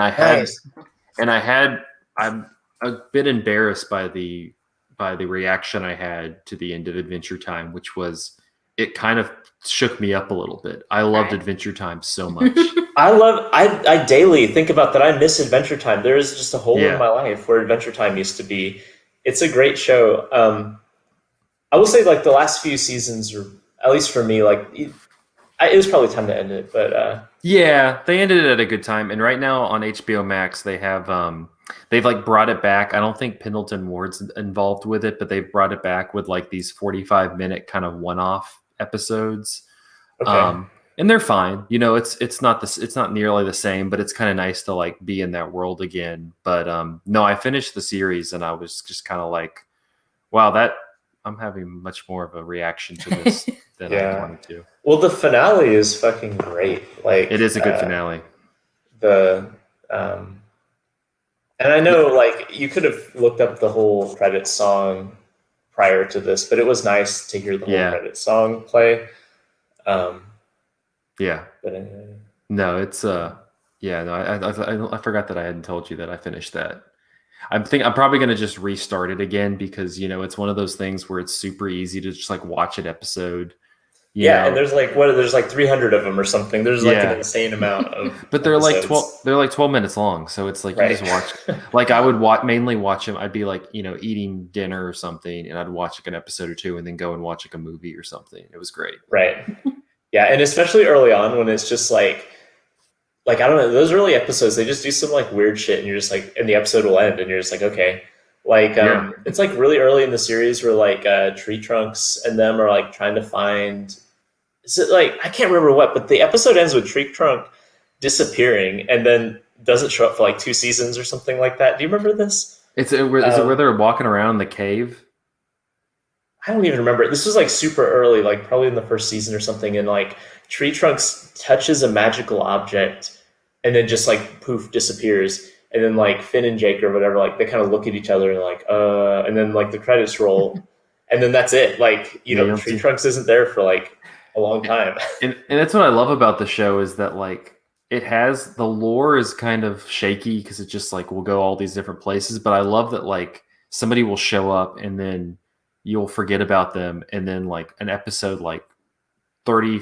Speaker 2: I'm a bit embarrassed by the reaction I had to the end of Adventure Time, which was it kind of shook me up a little bit. I loved Adventure Time so much.
Speaker 1: I daily think about that. I miss Adventure Time. There is just a hole in my life where Adventure Time used to be. It's a great show. I will say the last few seasons were, at least for me, it was probably time to end it, but
Speaker 2: yeah, they ended it at a good time. And right now on HBO Max, they have they've brought it back. I don't think Pendleton Ward's involved with it, but they've brought it back with these 45-minute kind of one-off episodes.
Speaker 1: Okay.
Speaker 2: And they're fine. It's not nearly the same, but it's kind of nice to be in that world again. But no, I finished the series and I was just kind of wow, I'm having much more of a reaction to this than I wanted to.
Speaker 1: Well, the finale is fucking great.
Speaker 2: It is a good finale.
Speaker 1: And I know you could have looked up the whole credits song prior to this, but it was nice to hear the whole credits song play.
Speaker 2: Yeah.
Speaker 1: But anyway.
Speaker 2: No, it's I forgot that I hadn't told you that I finished that. I'm probably going to just restart it again because, it's one of those things where it's super easy to just watch an episode
Speaker 1: Yeah, and there's like 300 of them or something. There's like an insane amount of
Speaker 2: but they're
Speaker 1: episodes.
Speaker 2: like 12 minutes long, so it's like you just watch. Like I would mainly watch them. I'd be like, eating dinner or something, and I'd watch like an episode or two and then go and watch like a movie or something. It was great.
Speaker 1: Right. Yeah, and especially early on when it's just like I don't know, those early episodes, they just do some like weird shit and you're just like, and the episode will end and you're just like, okay. Like it's like really early in the series where like Tree Trunks and them are like trying to find, is it like, I can't remember what, but the episode ends with Tree Trunk disappearing and then doesn't show up for like 2 seasons or something like that. Do you remember this?
Speaker 2: Is it where they're walking around the cave?
Speaker 1: I don't even remember. This was like super early, like probably in the first season or something. And like Tree Trunks touches a magical object and then just like poof disappears. And then like Finn and Jake or whatever, like they kind of look at each other and like, and then like the credits roll and then that's it. Like, Tree Trunks isn't there for like a long time.
Speaker 2: And that's what I love about the show is that like it has, the lore is kind of shaky because it just like will go all these different places. But I love that like somebody will show up and then you'll forget about them. And then like an episode, like 30,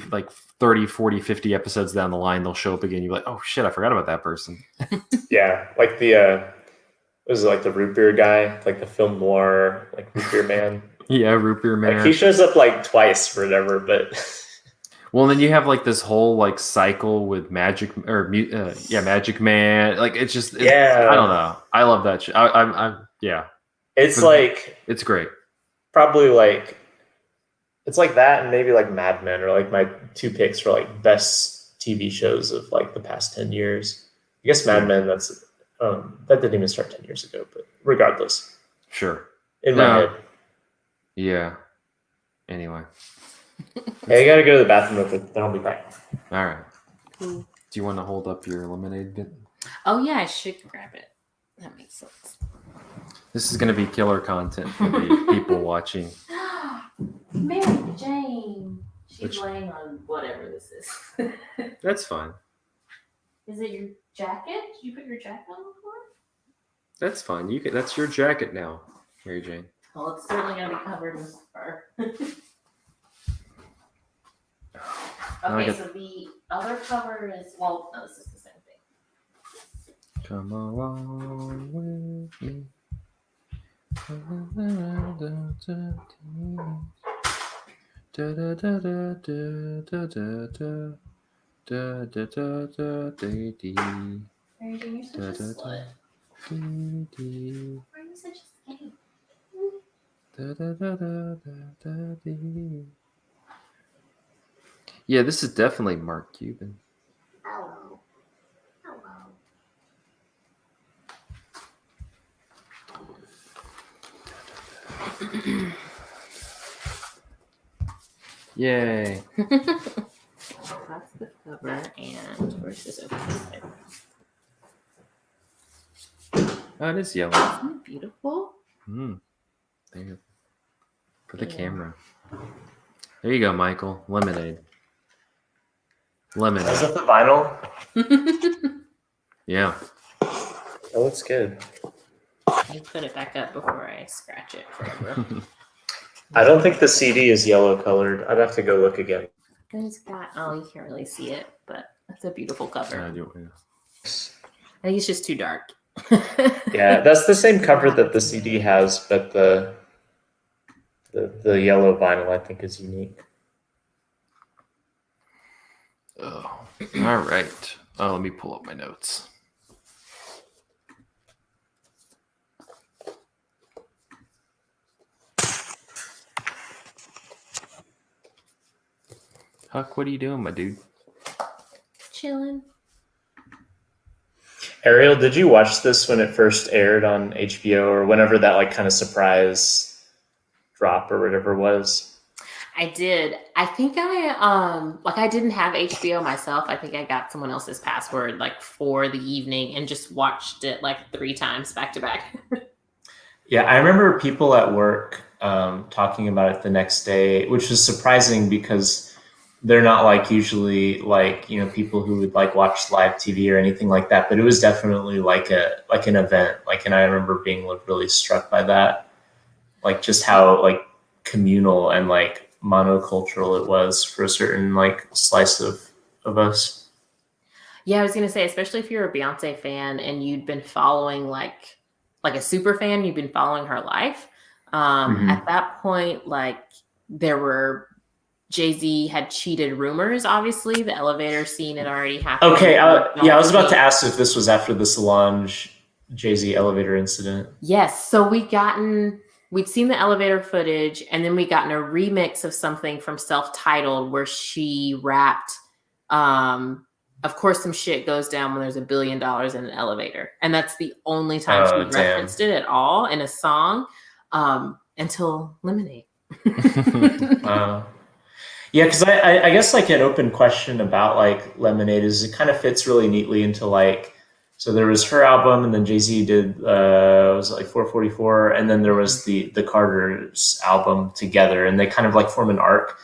Speaker 2: 40, 50 episodes down the line, they'll show up again. You're like, oh shit, I forgot about that person.
Speaker 1: Yeah. Like the, was it like the root beer guy, like the film noir, like root beer man?
Speaker 2: Yeah, root beer man.
Speaker 1: Like he shows up like twice or whatever, but
Speaker 2: well, then you have like this whole like cycle with Magic Man. Like it's just, I don't know. I love that shit. I'm
Speaker 1: It's like,
Speaker 2: it's great.
Speaker 1: Probably like, it's like that and maybe like Mad Men are like my 2 picks for like best TV shows of like the past 10 years. I guess Mad Men, that didn't even start 10 years ago, but regardless.
Speaker 2: Sure.
Speaker 1: In my head.
Speaker 2: Yeah. Anyway.
Speaker 1: Hey, I gotta go to the bathroom real quick, then I'll be back.
Speaker 2: All right. Cool. Do you want to hold up your lemonade bit?
Speaker 3: Oh yeah, I should grab it. That makes sense.
Speaker 2: This is going to be killer content for the people watching.
Speaker 3: Mary Jane. She's laying on whatever this is.
Speaker 2: That's fine.
Speaker 3: Is it your jacket? Did you put your jacket on the floor?
Speaker 2: That's fine. That's your jacket now, Mary Jane.
Speaker 3: Well, it's certainly going to be covered in fur. Okay, so the other cover is, well, no, this is the same thing.
Speaker 2: Come along with me. Yeah, this is definitely Mark Cuban.
Speaker 3: Hello.
Speaker 2: Yay.
Speaker 3: That's the cover, and where's this open?
Speaker 2: Oh, it is yellow.
Speaker 3: Isn't it beautiful?
Speaker 2: There. For the camera. There you go, Michael. Lemonade.
Speaker 1: Is that the vinyl?
Speaker 2: Yeah.
Speaker 1: That looks good.
Speaker 3: Let me put it back up before I scratch it forever.
Speaker 1: I don't think the CD is yellow colored. I'd have to go look again.
Speaker 3: It's got, you can't really see it, but it's a beautiful cover.
Speaker 2: I
Speaker 3: think it's just too dark.
Speaker 1: Yeah, that's the same cover that the CD has, but the yellow vinyl I think is unique.
Speaker 2: Oh, all right. Oh, let me pull up my notes. Huck, what are you doing, my dude?
Speaker 3: Chilling.
Speaker 1: Ariel, did you watch this when it first aired on HBO or whenever that like kind of surprise drop or whatever it was?
Speaker 3: I did. I think I didn't have HBO myself. I think I got someone else's password like for the evening and just watched it like 3 times back to back.
Speaker 1: Yeah, I remember people at work talking about it the next day, which was surprising because they're not like usually like, people who would like watch live TV or anything like that. But it was definitely like an event. Like, and I remember being really struck by that, like just how like communal and like monocultural it was for a certain like slice of us.
Speaker 3: Yeah, I was gonna say, especially if you're a Beyonce fan and you'd been following like a super fan, you've been following her life. At that point, like there were Jay-Z had cheated rumors. Obviously, the elevator scene had already happened.
Speaker 1: Okay, I was about to ask if this was after the Solange Jay-Z elevator incident.
Speaker 3: Yes, so we'd seen the elevator footage, and then we gotten a remix of something from Self-Titled where she rapped. Of course, some shit goes down when there's $1 billion in an elevator, and that's the only time she referenced it at all in a song until Lemonade.
Speaker 1: Wow. Yeah, because I guess like an open question about like Lemonade is it kind of fits really neatly into like, so there was her album and then Jay-Z did was it like 444, and then there was the Carter's album together, and they kind of like form an arc.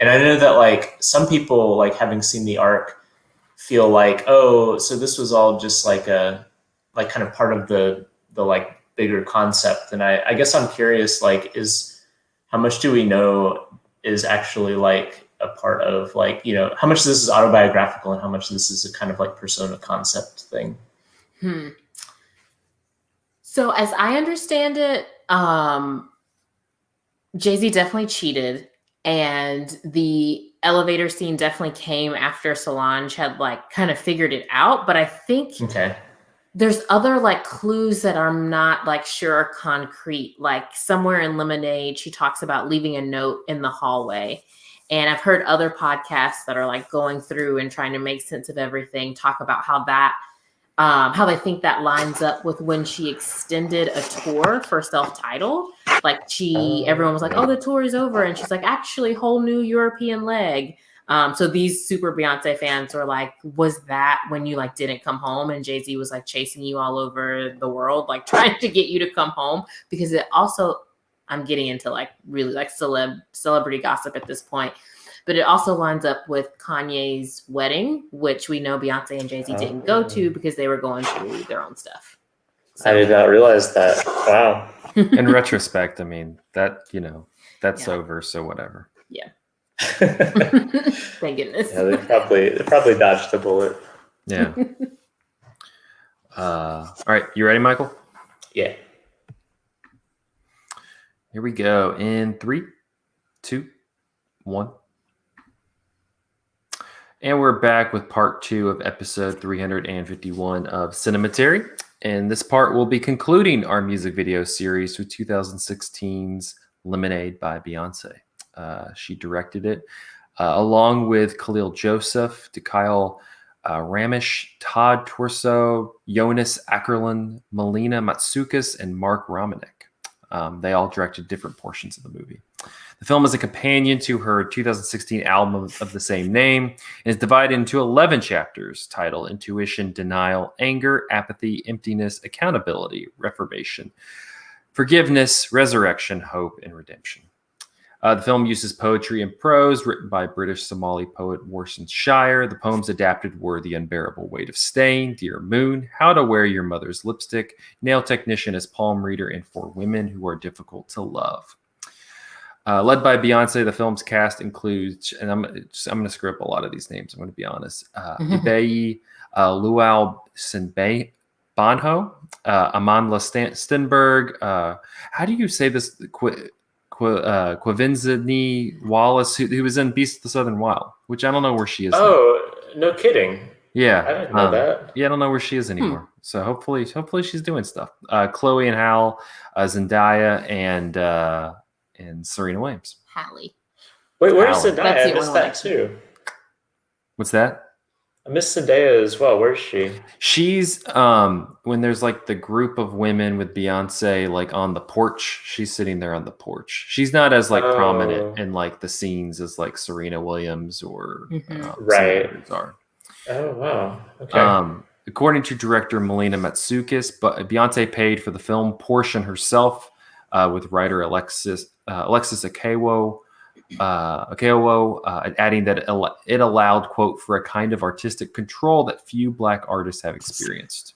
Speaker 1: And I know that like some people, like having seen the arc, feel like, oh, so this was all just like a like kind of part of the like bigger concept. And I guess I'm curious, like, how much do we know is actually like a part of like, you know, how much of this is autobiographical and how much of this is a kind of like persona concept thing?
Speaker 3: So as I understand it, Jay-Z definitely cheated, and the elevator scene definitely came after Solange had like kind of figured it out. But I think there's other like clues that I'm not like sure are concrete. Like somewhere in Lemonade, she talks about leaving a note in the hallway. And I've heard other podcasts that are like going through and trying to make sense of everything, talk about how that, how they think that lines up with when she extended a tour for Self-Titled. Like everyone was like, oh, the tour is over. And she's like, actually, whole new European leg. So these super Beyonce fans were like, was that when you like didn't come home and Jay-Z was like chasing you all over the world, like trying to get you to come home? Because it also, I'm getting into like really like celebrity gossip at this point, but it also lines up with Kanye's wedding, which we know Beyonce and Jay-Z didn't go to because they were going through their own stuff.
Speaker 1: So, I did not realize that. Wow.
Speaker 2: In retrospect, I mean, that, you know, that's over. So whatever.
Speaker 3: Yeah. Thank goodness.
Speaker 1: Yeah, they probably dodged the bullet.
Speaker 2: Yeah. All right. You ready, Michael?
Speaker 1: Yeah.
Speaker 2: Here we go. In 3, 2, 1. And we're back with part 2 of episode 351 of Cinematary. And this part will be concluding our music video series with 2016's Lemonade by Beyonce. She directed it along with Khalil Joseph, Dekyle Ramish, Todd Torso, Jonas Ackerlund, Melina Matsoukas, and Mark Romanek. They all directed different portions of the movie. The film is a companion to her 2016 album of the same name and is divided into 11 chapters titled Intuition, Denial, Anger, Apathy, Emptiness, Accountability, Reformation, Forgiveness, Resurrection, Hope, and Redemption. The film uses poetry and prose written by British Somali poet Warsan Shire. The poems adapted were The Unbearable Weight of Staying, Dear Moon, How to Wear Your Mother's Lipstick, Nail Technician as Palm Reader, and For Women Who Are Difficult to Love. Led by Beyonce, the film's cast includes, and I'm going to screw up a lot of these names, I'm going to be honest, Ibeyi Luau Sinbe Bonho, Amandla Stenberg, how do you say this? Quavinzani Wallace, who was in Beast of the Southern Wild, which I don't know where she is.
Speaker 1: Oh, no kidding.
Speaker 2: Yeah.
Speaker 1: I didn't know that.
Speaker 2: Yeah, I don't know where she is anymore. So hopefully she's doing stuff. Chloe and Hal, Zendaya, and Serena Williams.
Speaker 3: Hallie.
Speaker 1: Wait, where's Zendaya? I missed that too.
Speaker 2: What's that?
Speaker 1: I miss Zendaya as well. Where's she?
Speaker 2: She's when there's like the group of women with Beyonce like on the porch, she's sitting there on the porch. She's not as like prominent in like the scenes as like Serena Williams or
Speaker 1: right
Speaker 2: are.
Speaker 1: Oh wow. Okay.
Speaker 2: According to director Melina Matsoukas, but Beyonce paid for the film portion herself with writer Alexis Akawo. Adding that it allowed, quote, for a kind of artistic control that few Black artists have experienced.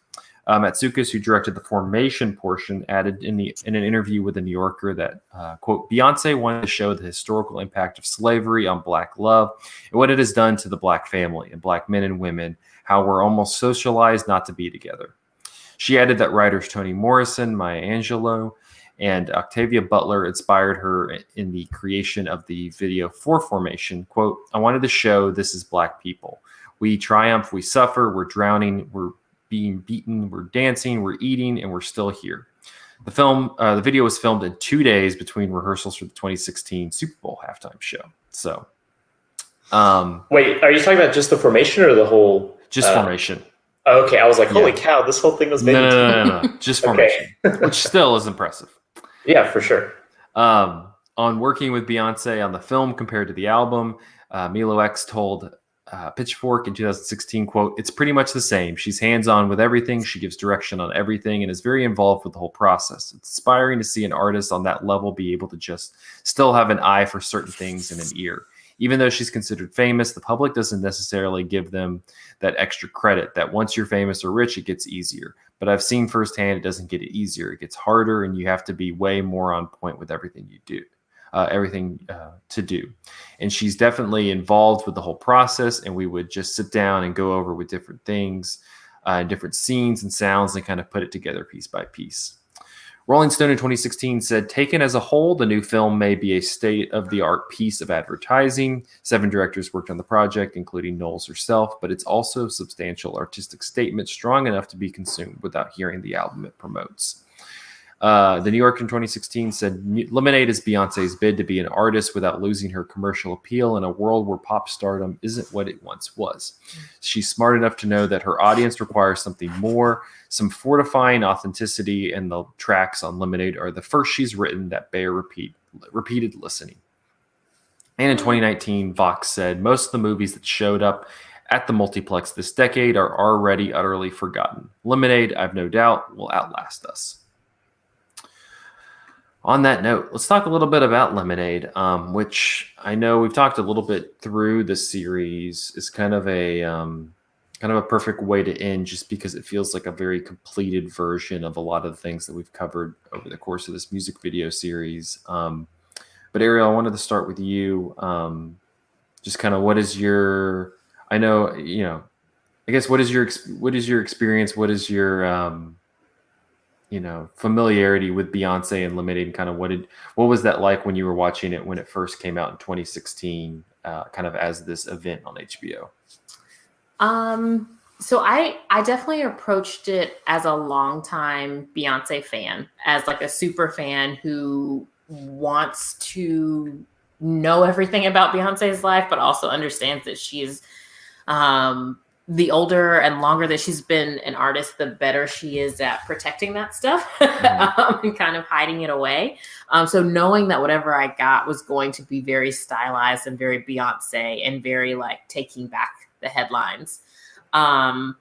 Speaker 2: Matsoukas, who directed the formation portion, added in an interview with The New Yorker that, quote, Beyonce wanted to show the historical impact of slavery on Black love and what it has done to the Black family and Black men and women, how we're almost socialized not to be together. She added that writers Toni Morrison, Maya Angelou, and Octavia Butler inspired her in the creation of the video for Formation. Quote, I wanted to show this is Black people. We triumph, we suffer, we're drowning, we're being beaten, we're dancing, we're eating, and we're still here. The video was filmed in 2 days between rehearsals for the 2016 Super Bowl halftime show. So,
Speaker 1: wait, are you talking about just the Formation or the whole?
Speaker 2: Just Formation.
Speaker 1: Okay, I was like, holy cow, this whole thing was made.
Speaker 2: No. Just Formation, which still is impressive.
Speaker 1: Yeah, for sure.
Speaker 2: On working with Beyonce on the film compared to the album, Milo X told Pitchfork in 2016, quote, it's pretty much the same. She's hands-on with everything. She gives direction on everything and is very involved with the whole process. It's inspiring to see an artist on that level be able to just still have an eye for certain things and an ear. Even though she's considered famous, the public doesn't necessarily give them that extra credit that once you're famous or rich, it gets easier. But I've seen firsthand it doesn't get easier. It gets harder, and you have to be way more on point with everything you do. To do. And she's definitely involved with the whole process, and we would just sit down and go over with different things, different scenes and sounds, and kind of put it together piece by piece. Rolling Stone in 2016 said, taken as a whole, the new film may be a state-of-the-art piece of advertising. 7 directors worked on the project, including Knowles herself, but it's also a substantial artistic statement strong enough to be consumed without hearing the album it promotes. The New Yorker in 2016 said, Lemonade is Beyonce's bid to be an artist without losing her commercial appeal in a world where pop stardom isn't what it once was. She's smart enough to know that her audience requires something more, some fortifying authenticity, and the tracks on Lemonade are the first she's written that bear repeated listening. And in 2019, Vox said, most of the movies that showed up at the multiplex this decade are already utterly forgotten. Lemonade, I've no doubt, will outlast us. On that note, let's talk a little bit about Lemonade, which I know we've talked a little bit through the series. Is kind of a perfect way to end, just because it feels like a very completed version of a lot of the things that we've covered over the course of this music video series. But Ariel, I wanted to start with you. Just kind of what is your? I know I guess what is your experience? What is your familiarity with Beyonce and Lemonade, and kind of what was that like when you were watching it when it first came out in 2016, kind of as this event on HBO?
Speaker 3: So I definitely approached it as a longtime Beyonce fan, as like a super fan who wants to know everything about Beyonce's life, but also understands that she's, the older and longer that she's been an artist, the better she is at protecting that stuff and kind of hiding it away. So knowing that whatever I got was going to be very stylized and very Beyonce and very like taking back the headlines. I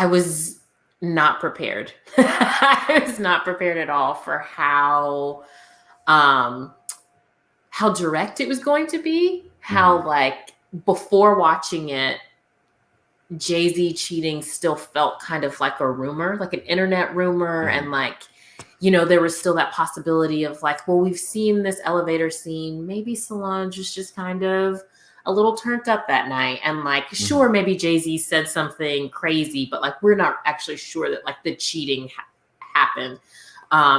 Speaker 3: was not prepared. I was not prepared at all for how direct it was going to be, how like before watching it, Jay-Z cheating still felt kind of like a rumor, like an internet rumor. And like, there was still that possibility of like, well, we've seen this elevator scene. Maybe Solange was just kind of a little turned up that night. And like, sure, maybe Jay-Z said something crazy, but like, we're not actually sure that like the cheating happened.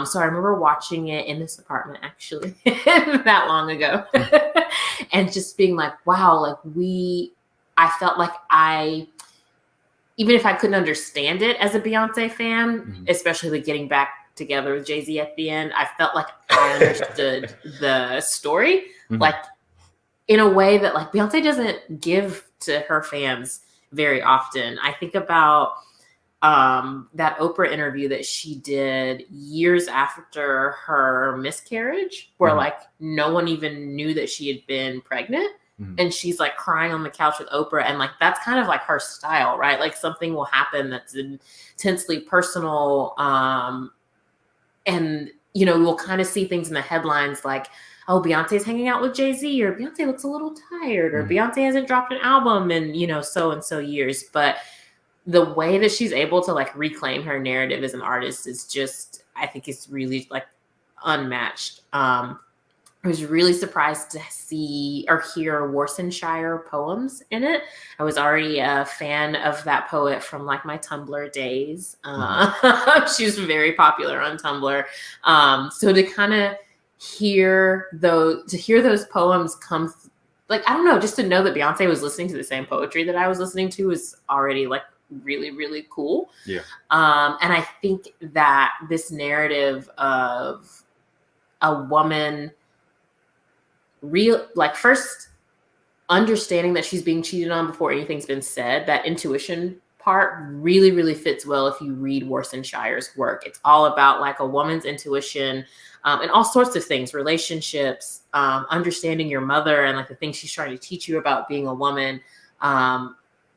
Speaker 3: So I remember watching it in this apartment actually that long ago and just being like, wow, like I felt like even if I couldn't understand it as a Beyonce fan, especially like getting back together with Jay-Z at the end, I felt like I understood the story, like in a way that like Beyonce doesn't give to her fans very often. I think about that Oprah interview that she did years after her miscarriage, where like no one even knew that she had been pregnant. And she's like crying on the couch with Oprah. And like, that's kind of like her style, right? Like something will happen that's intensely personal. And, we'll kind of see things in the headlines like, oh, Beyonce's hanging out with Jay-Z, or Beyonce looks a little tired, or Beyonce hasn't dropped an album in, so and so years. But the way that she's able to like reclaim her narrative as an artist is just, I think it's really like unmatched. I was really surprised to see or hear Worcestershire poems in it. I was already a fan of that poet from like my Tumblr days. She was very popular on Tumblr. So to kind of hear those poems come, like, I don't know, just to know that Beyonce was listening to the same poetry that I was listening to was already like really, really cool.
Speaker 2: Yeah.
Speaker 3: And I think that this narrative of a woman first understanding that she's being cheated on before anything's been said, that intuition part really, really fits well if you read Worcestershire's work. It's all about like a woman's intuition and all sorts of things, relationships, understanding your mother and like the things she's trying to teach you about being a woman.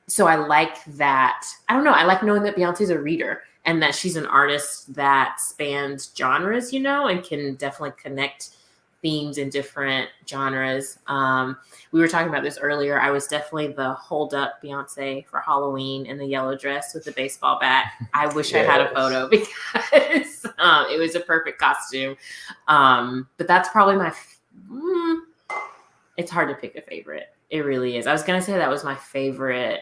Speaker 3: So I like that. I don't know. I like knowing that Beyonce's a reader and that she's an artist that spans genres, and can definitely connect themes in different genres. We were talking about this earlier. I was definitely the hold up Beyonce for Halloween in the yellow dress with the baseball bat. I wish I had a photo because it was a perfect costume. But that's probably it's hard to pick a favorite. It really is. I was going to say that was my favorite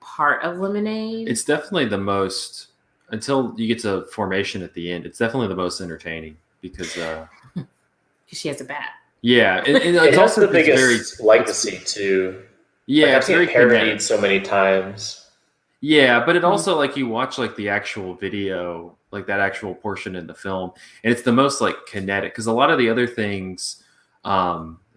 Speaker 3: part of Lemonade.
Speaker 2: It's definitely the most, until you get to formation at the end, it's definitely the most entertaining because
Speaker 3: she has a bat.
Speaker 2: Yeah, and
Speaker 1: it's also the biggest legacy too.
Speaker 2: Yeah,
Speaker 1: like, I've seen it parodied so many times.
Speaker 2: Yeah, but it also, like, you watch like the actual video, like that actual portion in the film, and it's the most like kinetic because a lot of the other things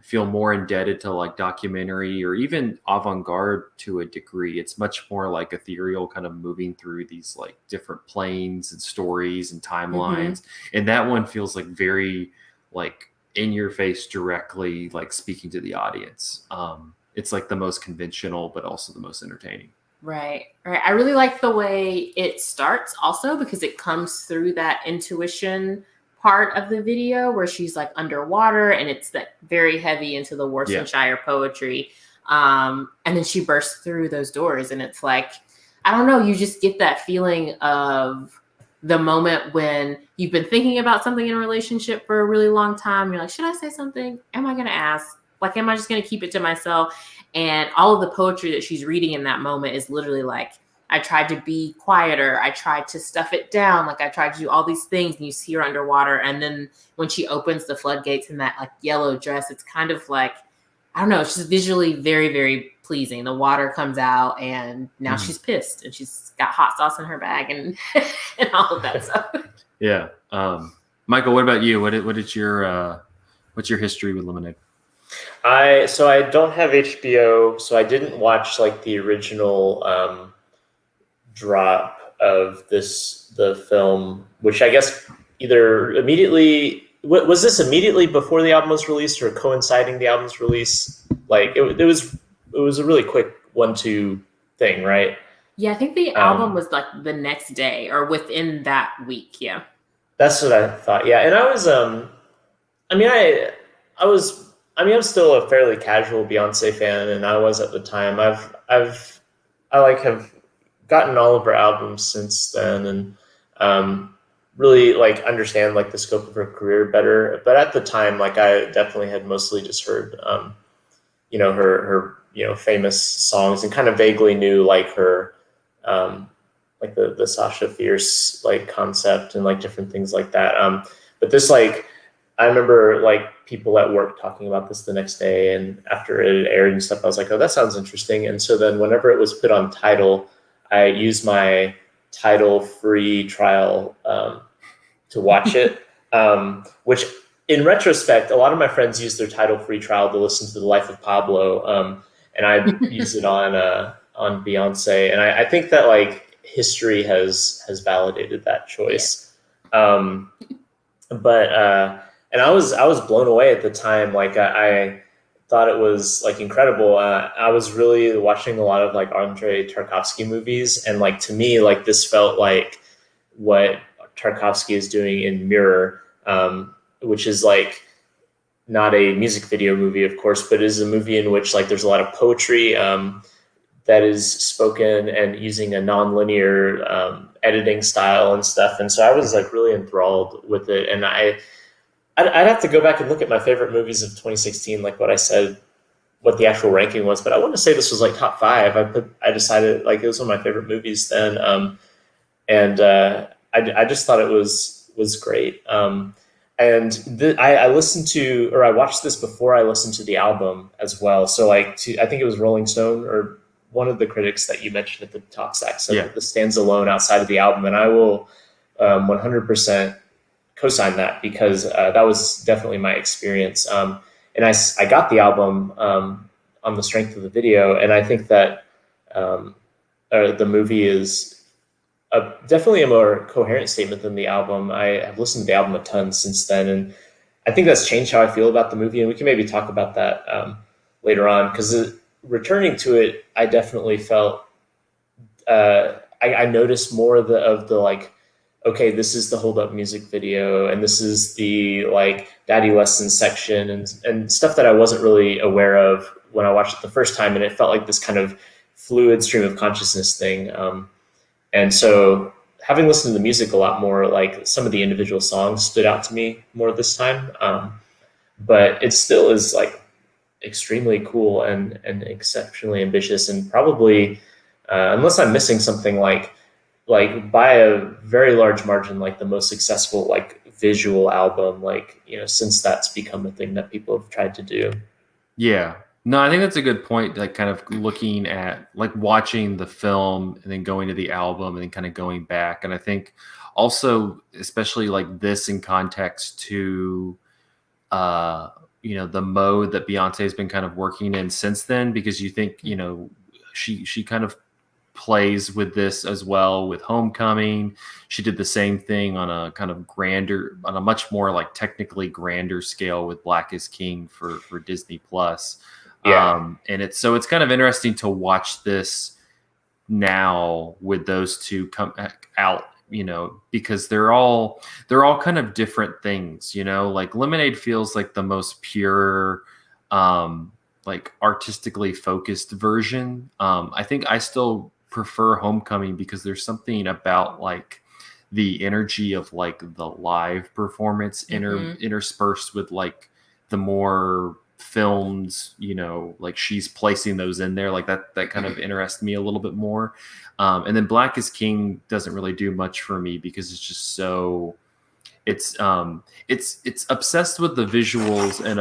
Speaker 2: feel more indebted to like documentary or even avant-garde to a degree. It's much more like ethereal, kind of moving through these like different planes and stories and timelines. And that one feels like very like in your face, directly like speaking to the audience. It's like the most conventional, but also the most entertaining.
Speaker 3: Right. I really like the way it starts also because it comes through that intuition part of the video where she's like underwater and it's that very heavy into the Worcestershire poetry. And then she bursts through those doors and it's like, I don't know, you just get that feeling of the moment when you've been thinking about something in a relationship for a really long time. You're like, should I say something? Am I going to ask? Like, am I just going to keep it to myself? And all of the poetry that she's reading in that moment is literally like, I tried to be quieter. I tried to stuff it down. Like I tried to do all these things and you see her underwater. And then when she opens the floodgates in that like yellow dress, it's kind of like, I don't know, it's just visually very, very pleasing. The water comes out and now she's pissed and she's got hot sauce in her bag and and all of that stuff.
Speaker 2: Yeah. Michael, what about you? What's your history with Lemonade?
Speaker 1: I don't have HBO, so I didn't watch like the original drop of the film, which I guess either immediately was this immediately before the album was released or coinciding the album's release? Like it was a really quick 1-2 thing, right?
Speaker 3: Yeah, I think the album was like the next day or within that week. Yeah,
Speaker 1: that's what I thought. Yeah, and I was I'm still a fairly casual Beyonce fan, and I was at the time. I have gotten all of her albums since then, and really like understand like the scope of her career better. But at the time, like I definitely had mostly just heard, her famous songs and kind of vaguely knew like her, like the Sasha Fierce like concept and like different things like that. But this like. I remember like people at work talking about this the next day and after it aired and stuff, I was like, oh, that sounds interesting. And so then whenever it was put on Tidal, I used my Tidal free trial to watch it, which in retrospect, a lot of my friends use their Tidal free trial to listen to The Life of Pablo. And I use it on Beyonce. And I think that like history has validated that choice. And I was blown away at the time. Like I thought it was like incredible. I was really watching a lot of like Andrei Tarkovsky movies, and like to me, like this felt like what Tarkovsky is doing in Mirror, which is like not a music video movie, of course, but is a movie in which like there's a lot of poetry, that is spoken and using a non-linear editing style and stuff. And so I was like really enthralled with it. And I'd have to go back and look at my favorite movies of 2016, like what I said, what the actual ranking was. But I want to say this was like top 5. I decided like it was one of my favorite movies then. And I just thought it was great. I listened to, or I watched this before I listened to the album as well. So like, I think it was Rolling Stone or one of the critics that you mentioned at the top, Zach, said this stands alone outside of the album. And I will 100% co-sign that, because that was definitely my experience. And I got the album on the strength of the video. And I think that the movie is definitely a more coherent statement than the album. I have listened to the album a ton since then, and I think that's changed how I feel about the movie. And we can maybe talk about that later on, because returning to it, I definitely felt I noticed more of the like, okay, this is the hold up music video, and this is the like daddy lessons section and stuff that I wasn't really aware of when I watched it the first time, and it felt like this kind of fluid stream of consciousness thing. And so having listened to the music a lot more, like some of the individual songs stood out to me more this time. But it still is like extremely cool and exceptionally ambitious, and probably, unless I'm missing something, like by a very large margin, like the most successful like visual album, like, since that's become a thing that people have tried to do.
Speaker 2: Yeah. No, I think that's a good point. Like kind of looking at like watching the film and then going to the album and then kind of going back. And I think also, especially like this in context to, the mode that Beyonce has been kind of working in since then, because you think, she kind of plays with this as well with Homecoming. She did the same thing on a kind of grander, on a much more like technically grander scale with Black is King for Disney Plus.
Speaker 1: Yeah.
Speaker 2: And it's kind of interesting to watch this now with those two come out, because they're all kind of different things, like Lemonade feels like the most pure, like artistically focused version. I think I still prefer Homecoming because there's something about like the energy of like the live performance interspersed with like the more films, like she's placing those in there, like that kind of interests me a little bit more. And then Black is King doesn't really do much for me because it's just so it's obsessed with the visuals in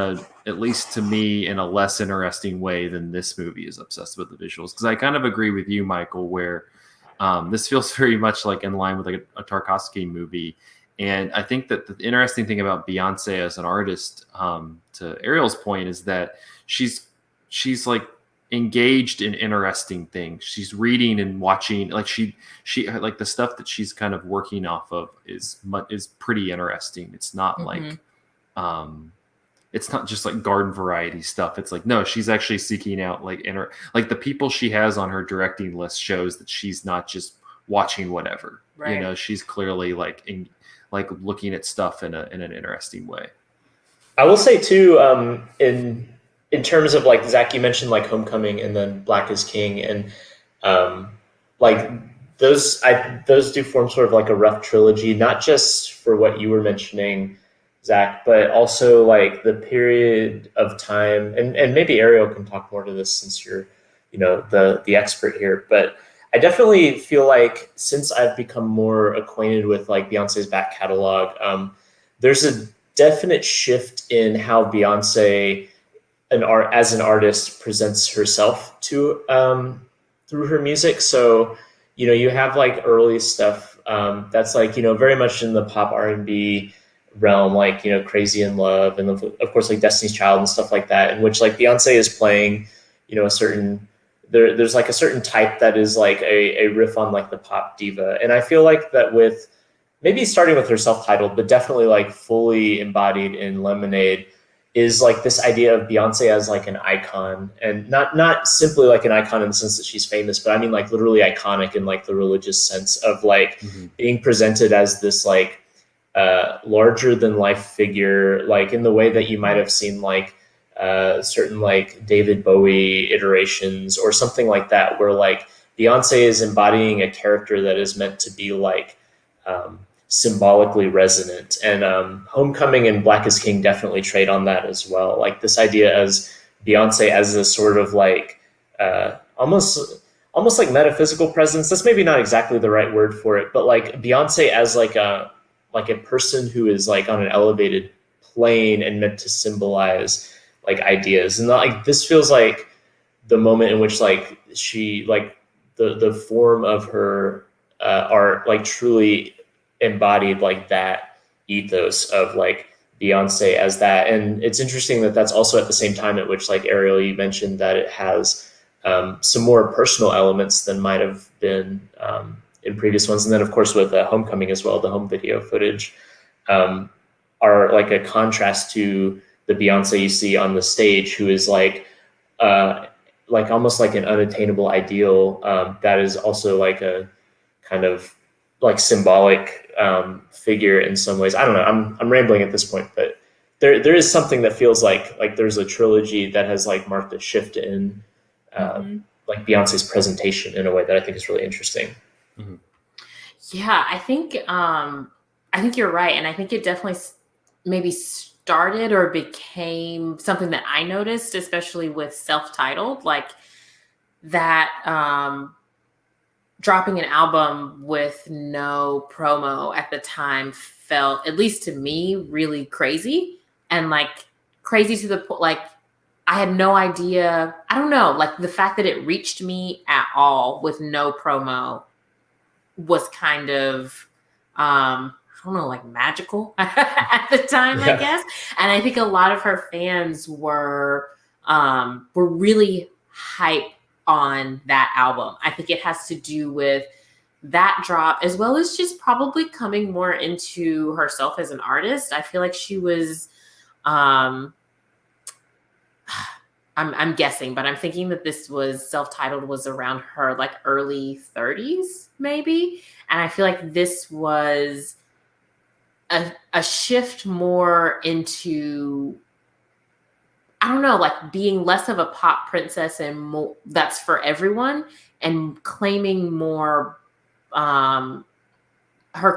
Speaker 2: at least to me, in a less interesting way than this movie is obsessed with the visuals. Because I kind of agree with you, Michael, where this feels very much like in line with like a Tarkovsky movie. And I think that the interesting thing about Beyonce as an artist, to Ariel's point, is that she's like engaged in interesting things. She's reading and watching, like she like the stuff that she's kind of working off of is pretty interesting. It's not like it's not just like garden variety stuff. It's like, no, she's actually seeking out like like the people she has on her directing list shows that she's not just watching whatever.
Speaker 3: Right.
Speaker 2: She's clearly like looking at stuff in an interesting way.
Speaker 1: I will say too, in terms of like Zach, you mentioned like Homecoming and then Black is King, and like those do form sort of like a rough trilogy, not just for what you were mentioning, Zach, but also like the period of time, and maybe Ariel can talk more to this since you're, the expert here, but I definitely feel like since I've become more acquainted with like Beyonce's back catalog, there's a definite shift in how Beyonce, as an artist, presents herself to through her music. So, you have like early stuff that's like, very much in the pop R&B realm, like, Crazy in Love, and of course like Destiny's Child and stuff like that, in which like Beyonce is playing, a certain there's like a certain type that is like a riff on like the pop diva. And I feel like that with maybe starting with her self-titled, but definitely like fully embodied in Lemonade, is like this idea of Beyonce as like an icon, and not simply like an icon in the sense that she's famous, but I mean like literally iconic in like the religious sense of like being presented as this like larger than life figure, like in the way that you might have seen like certain like David Bowie iterations or something like that, where like Beyonce is embodying a character that is meant to be like symbolically resonant. And Homecoming and Black is King definitely trade on that as well. Like this idea as Beyonce as a sort of like almost like metaphysical presence. That's maybe not exactly the right word for it, but like Beyonce as like a person who is like on an elevated plane and meant to symbolize like ideas. And like this feels like the moment in which like she like the form of her art like truly embodied like that ethos of like Beyonce as that. And it's interesting that that's also at the same time at which like Ariel, you mentioned that it has some more personal elements than might have been in previous ones. And then of course with Homecoming as well, the home video footage are like a contrast to the Beyonce you see on the stage, who is like almost like an unattainable ideal that is also like a kind of like symbolic figure in some ways. I don't know. I'm rambling at this point, but there is something that feels like there's a trilogy that has like marked a shift in like Beyonce's presentation in a way that I think is really interesting.
Speaker 2: Mm-hmm.
Speaker 3: Yeah, I think you're right, and I think it definitely maybe started or became something that I noticed, especially with self-titled, like that. Dropping an album with no promo at the time felt, at least to me, really crazy, and like crazy to the point, like I had no idea. I don't know, like the fact that it reached me at all with no promo was kind of, I don't know, like magical at the time, I guess. And I think a lot of her fans were really hyped on that album. I think it has to do with that drop, as well as just probably coming more into herself as an artist. I feel like she was, I'm guessing, but I'm thinking that this was self-titled was around her like early 30s, maybe. And I feel like this was a shift more into, I don't know, like being less of a pop princess and more that's for everyone, and claiming more her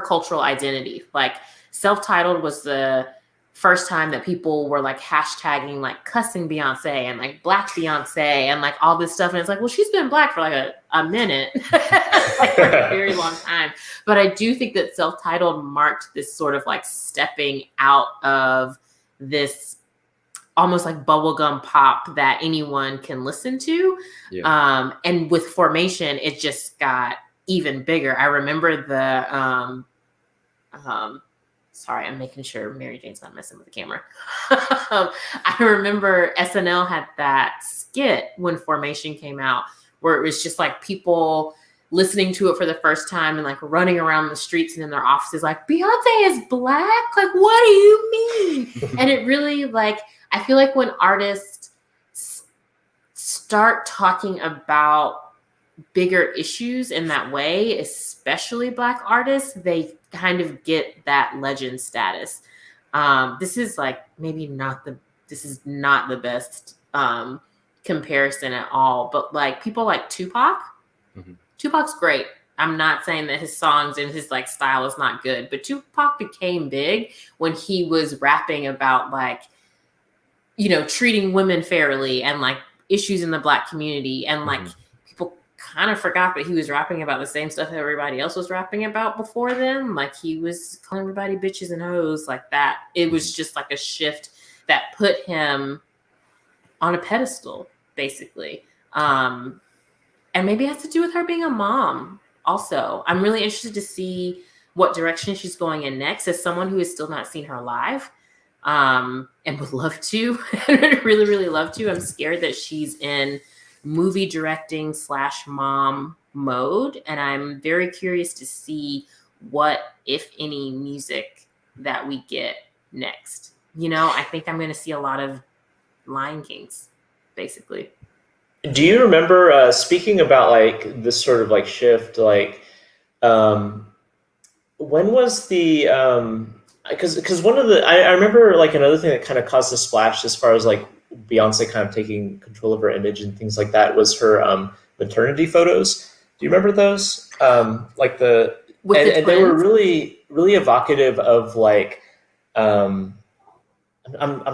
Speaker 3: cultural identity. Like self-titled was the first time that people were like hashtagging like cussing Beyonce and like Black Beyonce and like all this stuff. And it's like, well, she's been Black for like a minute, like for a very long time. But I do think that self-titled marked this sort of like stepping out of this almost like bubblegum pop that anyone can listen to. Yeah. And with Formation, it just got even bigger. I remember the, sorry, I'm making sure Mary Jane's not messing with the camera. I remember SNL had that skit when Formation came out, where it was just like people listening to it for the first time and like running around the streets and in their offices like, Beyonce is Black? Like, what do you mean? And it really like, I feel like when artists start talking about bigger issues in that way, especially Black artists, they kind of get that legend status. This is like maybe not the best comparison at all, but like people like Tupac. Mm-hmm. Tupac's great. I'm not saying that his songs and his like style is not good, but Tupac became big when he was rapping about like, you know, treating women fairly and like issues in the Black community. And like people kind of forgot that he was rapping about the same stuff that everybody else was rapping about before then. Like he was calling everybody bitches and hoes like that. It was just like a shift that put him on a pedestal, basically. And maybe it has to do with her being a mom also. I'm really interested to see what direction she's going in next as someone who has still not seen her live. And would love to, really, really love to. I'm scared that she's in movie directing / mom mode. And I'm very curious to see what, if any, music that we get next. You know, I think I'm going to see a lot of Lion Kings, basically.
Speaker 1: Do you remember, speaking about like this sort of like shift, like, when was the, because one of the, I remember like another thing that kind of caused a splash as far as like Beyonce kind of taking control of her image and things like that was her maternity photos. Do you remember those? Like the and they were really really evocative of like I'm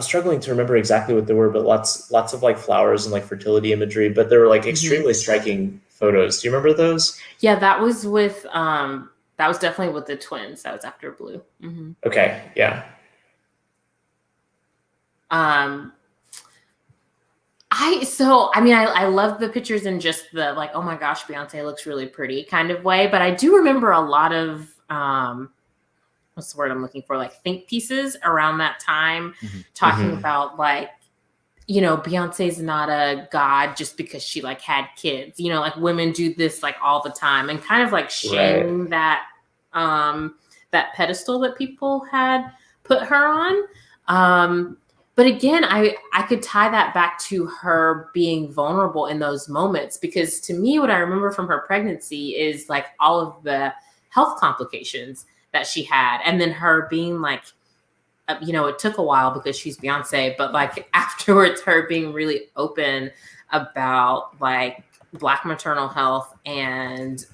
Speaker 1: struggling to remember exactly what they were, but lots of like flowers and like fertility imagery, but they were like extremely striking photos. Do you remember those?
Speaker 3: Yeah, that was with that was definitely with the twins. That was after Blue. Mm-hmm.
Speaker 1: Okay, yeah.
Speaker 3: I love the pictures in just the like, oh my gosh, Beyonce looks really pretty kind of way. But I do remember a lot of what's the word I'm looking for? Like think pieces around that time, talking about like, you know, Beyonce's not a god just because she like had kids. You know, like women do this like all the time, and kind of like shame that that pedestal that people had put her on. But again, I could tie that back to her being vulnerable in those moments, because to me, what I remember from her pregnancy is like all of the health complications that she had. And then her being like, you know, it took a while because she's Beyonce, but like afterwards, her being really open about like Black maternal health. And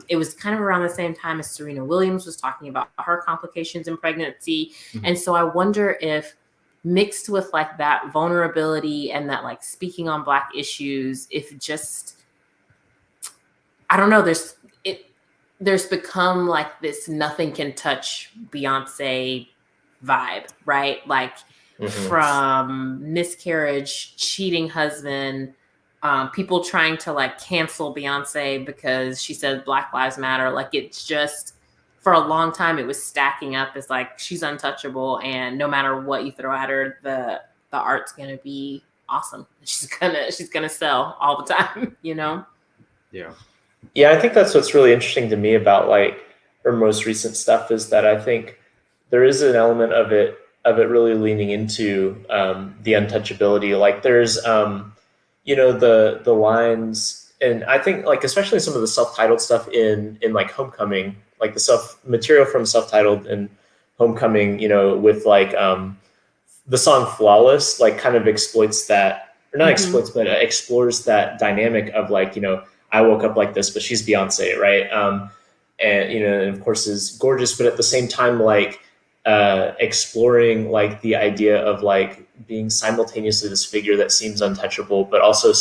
Speaker 3: it was kind of around the same time as Serena Williams was talking about her complications in pregnancy. And so I wonder if mixed with like that vulnerability and that like speaking on Black issues, if just, I don't know, there's become like this nothing can touch Beyonce vibe, right? Like from miscarriage, cheating husband, people trying to like cancel Beyonce because she said Black Lives Matter. Like it's just, for a long time, it was stacking up as like she's untouchable, and no matter what you throw at her, the art's gonna be awesome. She's gonna sell all the time, you know?
Speaker 2: Yeah.
Speaker 1: Yeah, I think that's what's really interesting to me about like her most recent stuff, is that I think there is an element of it really leaning into the untouchability. Like there's you know, the lines, and I think like especially some of the self-titled stuff in like Homecoming, like the material from self-titled and Homecoming, you know, with like the song Flawless, like kind of exploits that, or not exploits, but explores that dynamic of like, you know, I woke up like this, but she's Beyonce, right? And, you know, and of course is gorgeous, but at the same time, like exploring like the idea of like being simultaneously this figure that seems untouchable, but also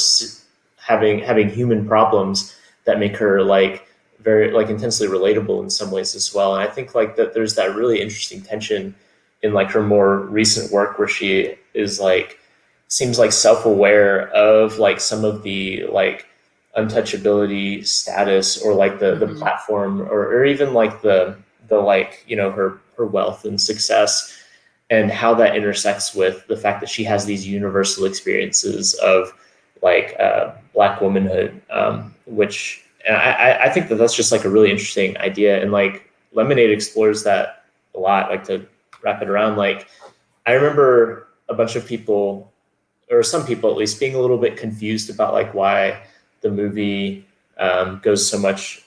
Speaker 1: having human problems that make her like very like intensely relatable in some ways as well. And I think like that there's that really interesting tension in like her more recent work where she is like, seems like self-aware of like some of the like untouchability status, or like the platform, or even like the like, you know, her wealth and success, and how that intersects with the fact that she has these universal experiences of like Black womanhood, which I think that that's just like a really interesting idea. And like Lemonade explores that a lot. Like to wrap it around, like I remember a bunch of people, or some people at least, being a little bit confused about like why the movie goes so much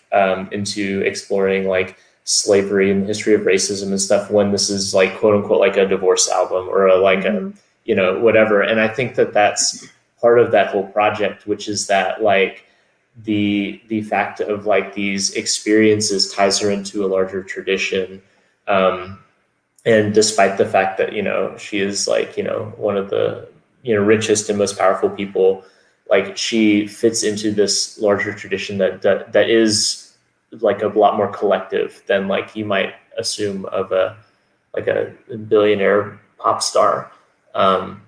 Speaker 1: into exploring like slavery and the history of racism and stuff, when this is like quote unquote like a divorce album or a you know, whatever. And I think that that's part of that whole project, which is that like the fact of like these experiences ties her into a larger tradition. And despite the fact that, you know, she is like, you know, one of the, you know, richest and most powerful people, like she fits into this larger tradition that is like a lot more collective than like you might assume of a billionaire pop star. And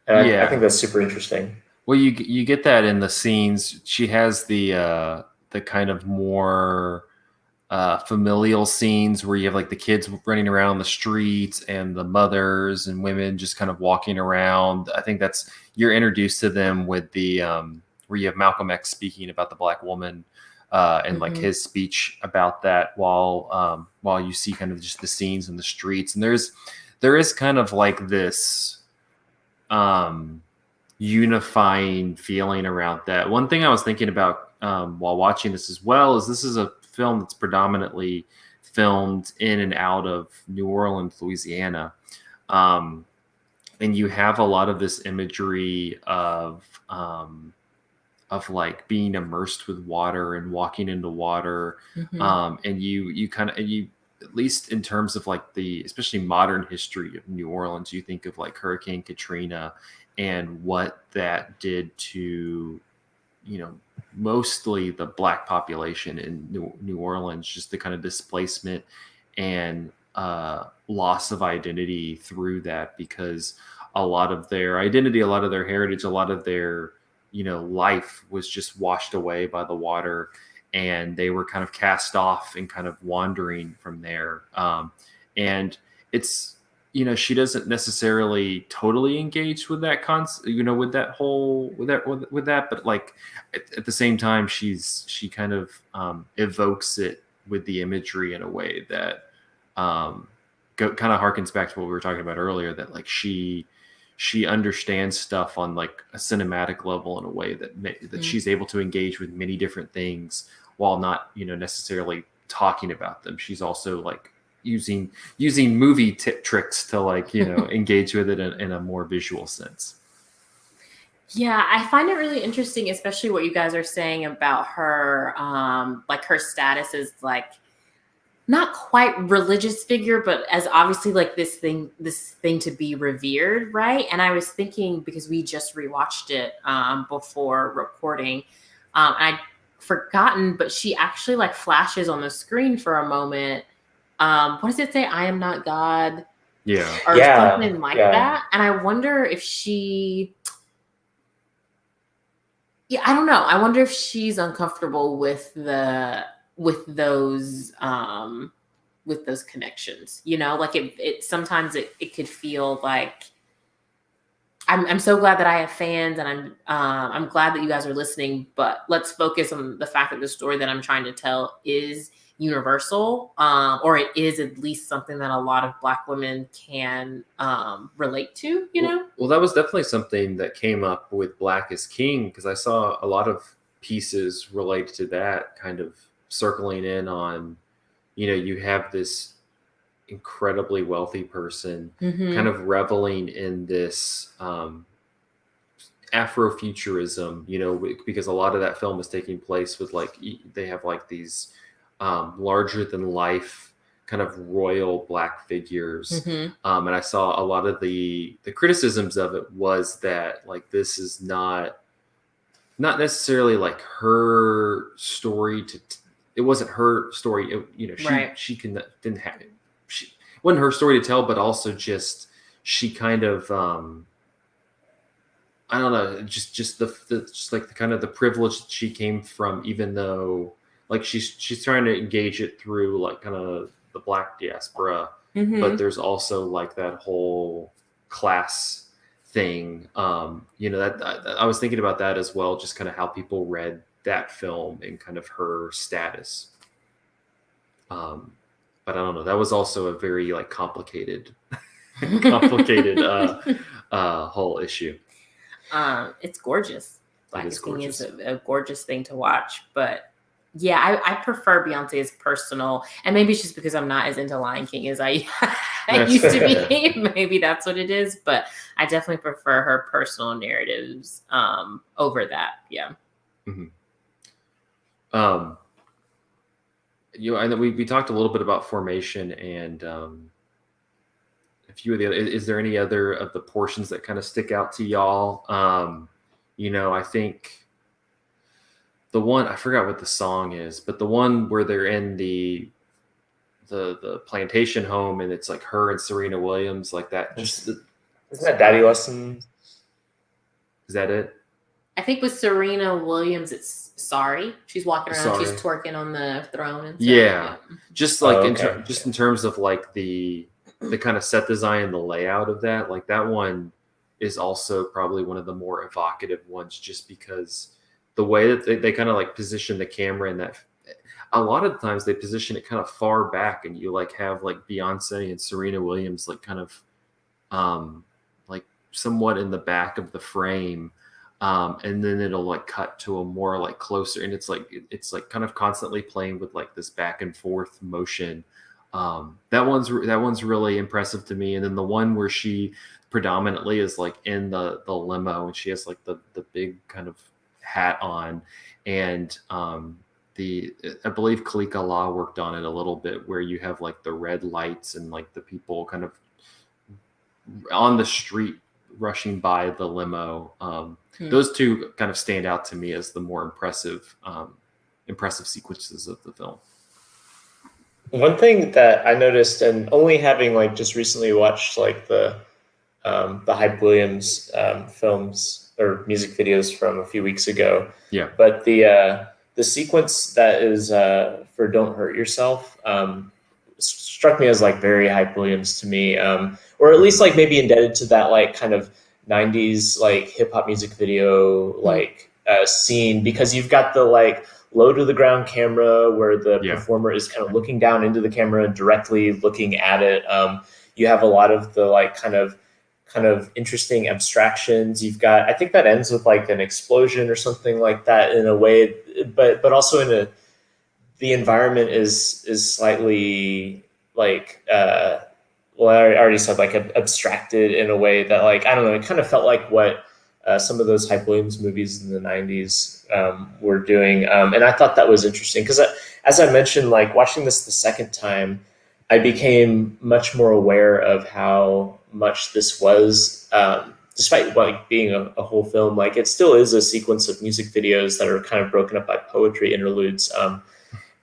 Speaker 1: I think that's super interesting.
Speaker 2: Well, you get that in the scenes. She has the kind of more familial scenes where you have like the kids running around the streets and the mothers and women just kind of walking around. I think that's, you're introduced to them with the where you have Malcolm X speaking about the Black woman and like his speech about that, while you see kind of just the scenes in the streets. And there is kind of like this unifying feeling around that. One thing I was thinking about while watching this as well is this is a film that's predominantly filmed in and out of New Orleans, Louisiana. and you have a lot of this imagery of like being immersed with water and walking into water. And you kind of, at least in terms of like especially modern history of New Orleans, you think of like Hurricane Katrina and what that did to, mostly the Black population in New Orleans, just the kind of displacement and loss of identity through that, because a lot of their identity, a lot of their heritage, a lot of their, life was just washed away by the water, and they were kind of cast off and kind of wandering from there. And it's, she doesn't necessarily totally engage with that with that whole, with that, but like at the same time, she kind of evokes it with the imagery in a way that kind of harkens back to what we were talking about earlier, that like she understands stuff on like a cinematic level in a way that she's able to engage with many different things while not, necessarily talking about them. She's also like using movie tricks to like, engage with it in a more visual sense.
Speaker 3: Yeah, I find it really interesting, especially what you guys are saying about her, like her status as like not quite religious figure, but as obviously like this thing to be revered, right? And I was thinking, because we just rewatched it before recording, I'd forgotten, but she actually like flashes on the screen for a moment. What does it say? I am not God.
Speaker 2: Yeah.
Speaker 3: Or something like that. And I wonder if she... Yeah, I don't know. I wonder if she's uncomfortable with those connections, like it sometimes it could feel like I'm so glad that I have fans, and I'm glad that you guys are listening, but let's focus on the fact that the story that I'm trying to tell is universal, or it is at least something that a lot of Black women can relate to,
Speaker 2: Well, that was definitely something that came up with Black is King, because I saw a lot of pieces related to that, kind of circling in on, you have this incredibly wealthy person kind of reveling in this Afrofuturism, because a lot of that film is taking place with like, they have like these larger than life kind of royal Black figures. And I saw a lot of the criticisms of it was that like, this is not necessarily like her story it wasn't her story. She didn't have it. It wasn't her story to tell, but also just she kind of I don't know, just like the kind of the privilege that she came from, even though like she's trying to engage it through like kind of the Black diaspora, but there's also like that whole class thing. That I was thinking about that as well, just kind of how people read that film and kind of her status. But I don't know. That was also a very like complicated whole issue.
Speaker 3: It's gorgeous. Black is King is a gorgeous thing to watch, but yeah, I prefer Beyonce's personal, and maybe it's just because I'm not as into Lion King as I used to be. Maybe that's what it is, but I definitely prefer her personal narratives over that. Yeah.
Speaker 2: And then we talked a little bit about formation and a few of the other. Is there any other of the portions that kind of stick out to y'all? I think the one, I forgot what the song is, but the one where they're in the plantation home and it's like her and Serena Williams, like that.
Speaker 1: Isn't that Daddy Lessons?
Speaker 2: Is that it?
Speaker 3: I think with Serena Williams, it's Sorry. She's walking around, she's twerking on the throne and stuff.
Speaker 2: Yeah. Just like in terms of like the kind of set design and the layout of that, like that one is also probably one of the more evocative ones, just because the way that they kind of like position the camera, and that a lot of times they position it kind of far back, and you like have like Beyonce and Serena Williams like kind of like somewhat in the back of the frame. And then it'll like cut to a more like closer, and it's like kind of constantly playing with like this back and forth motion. That one's really impressive to me. And then the one where she predominantly is like in the limo and she has like the big kind of hat on, and I believe Kalika Law worked on it a little bit, where you have like the red lights and like the people kind of on the street rushing by the limo. Those two kind of stand out to me as the more impressive sequences of the film.
Speaker 1: One thing that I noticed, and only having like just recently watched like the Hype Williams films or music videos from a few weeks ago.
Speaker 2: Yeah.
Speaker 1: But the sequence that is for "Don't Hurt Yourself" struck me as like very Hype Williams to me, or at least like maybe indebted to that like kind of '90s like hip hop music video like scene, because you've got the like low to the ground camera where the performer is kind of looking down into the camera and directly looking at it. You have a lot of the like kind of interesting abstractions. You've got, I think that ends with like an explosion or something like that in a way, but also the environment is slightly like, well, I already said like abstracted in a way that like, I don't know, it kind of felt like what some of those Hype Williams movies in the 90s were doing. And I thought that was interesting because as I mentioned, like watching this the second time, I became much more aware of how much this was, despite like being a whole film, like it still is a sequence of music videos that are kind of broken up by poetry interludes.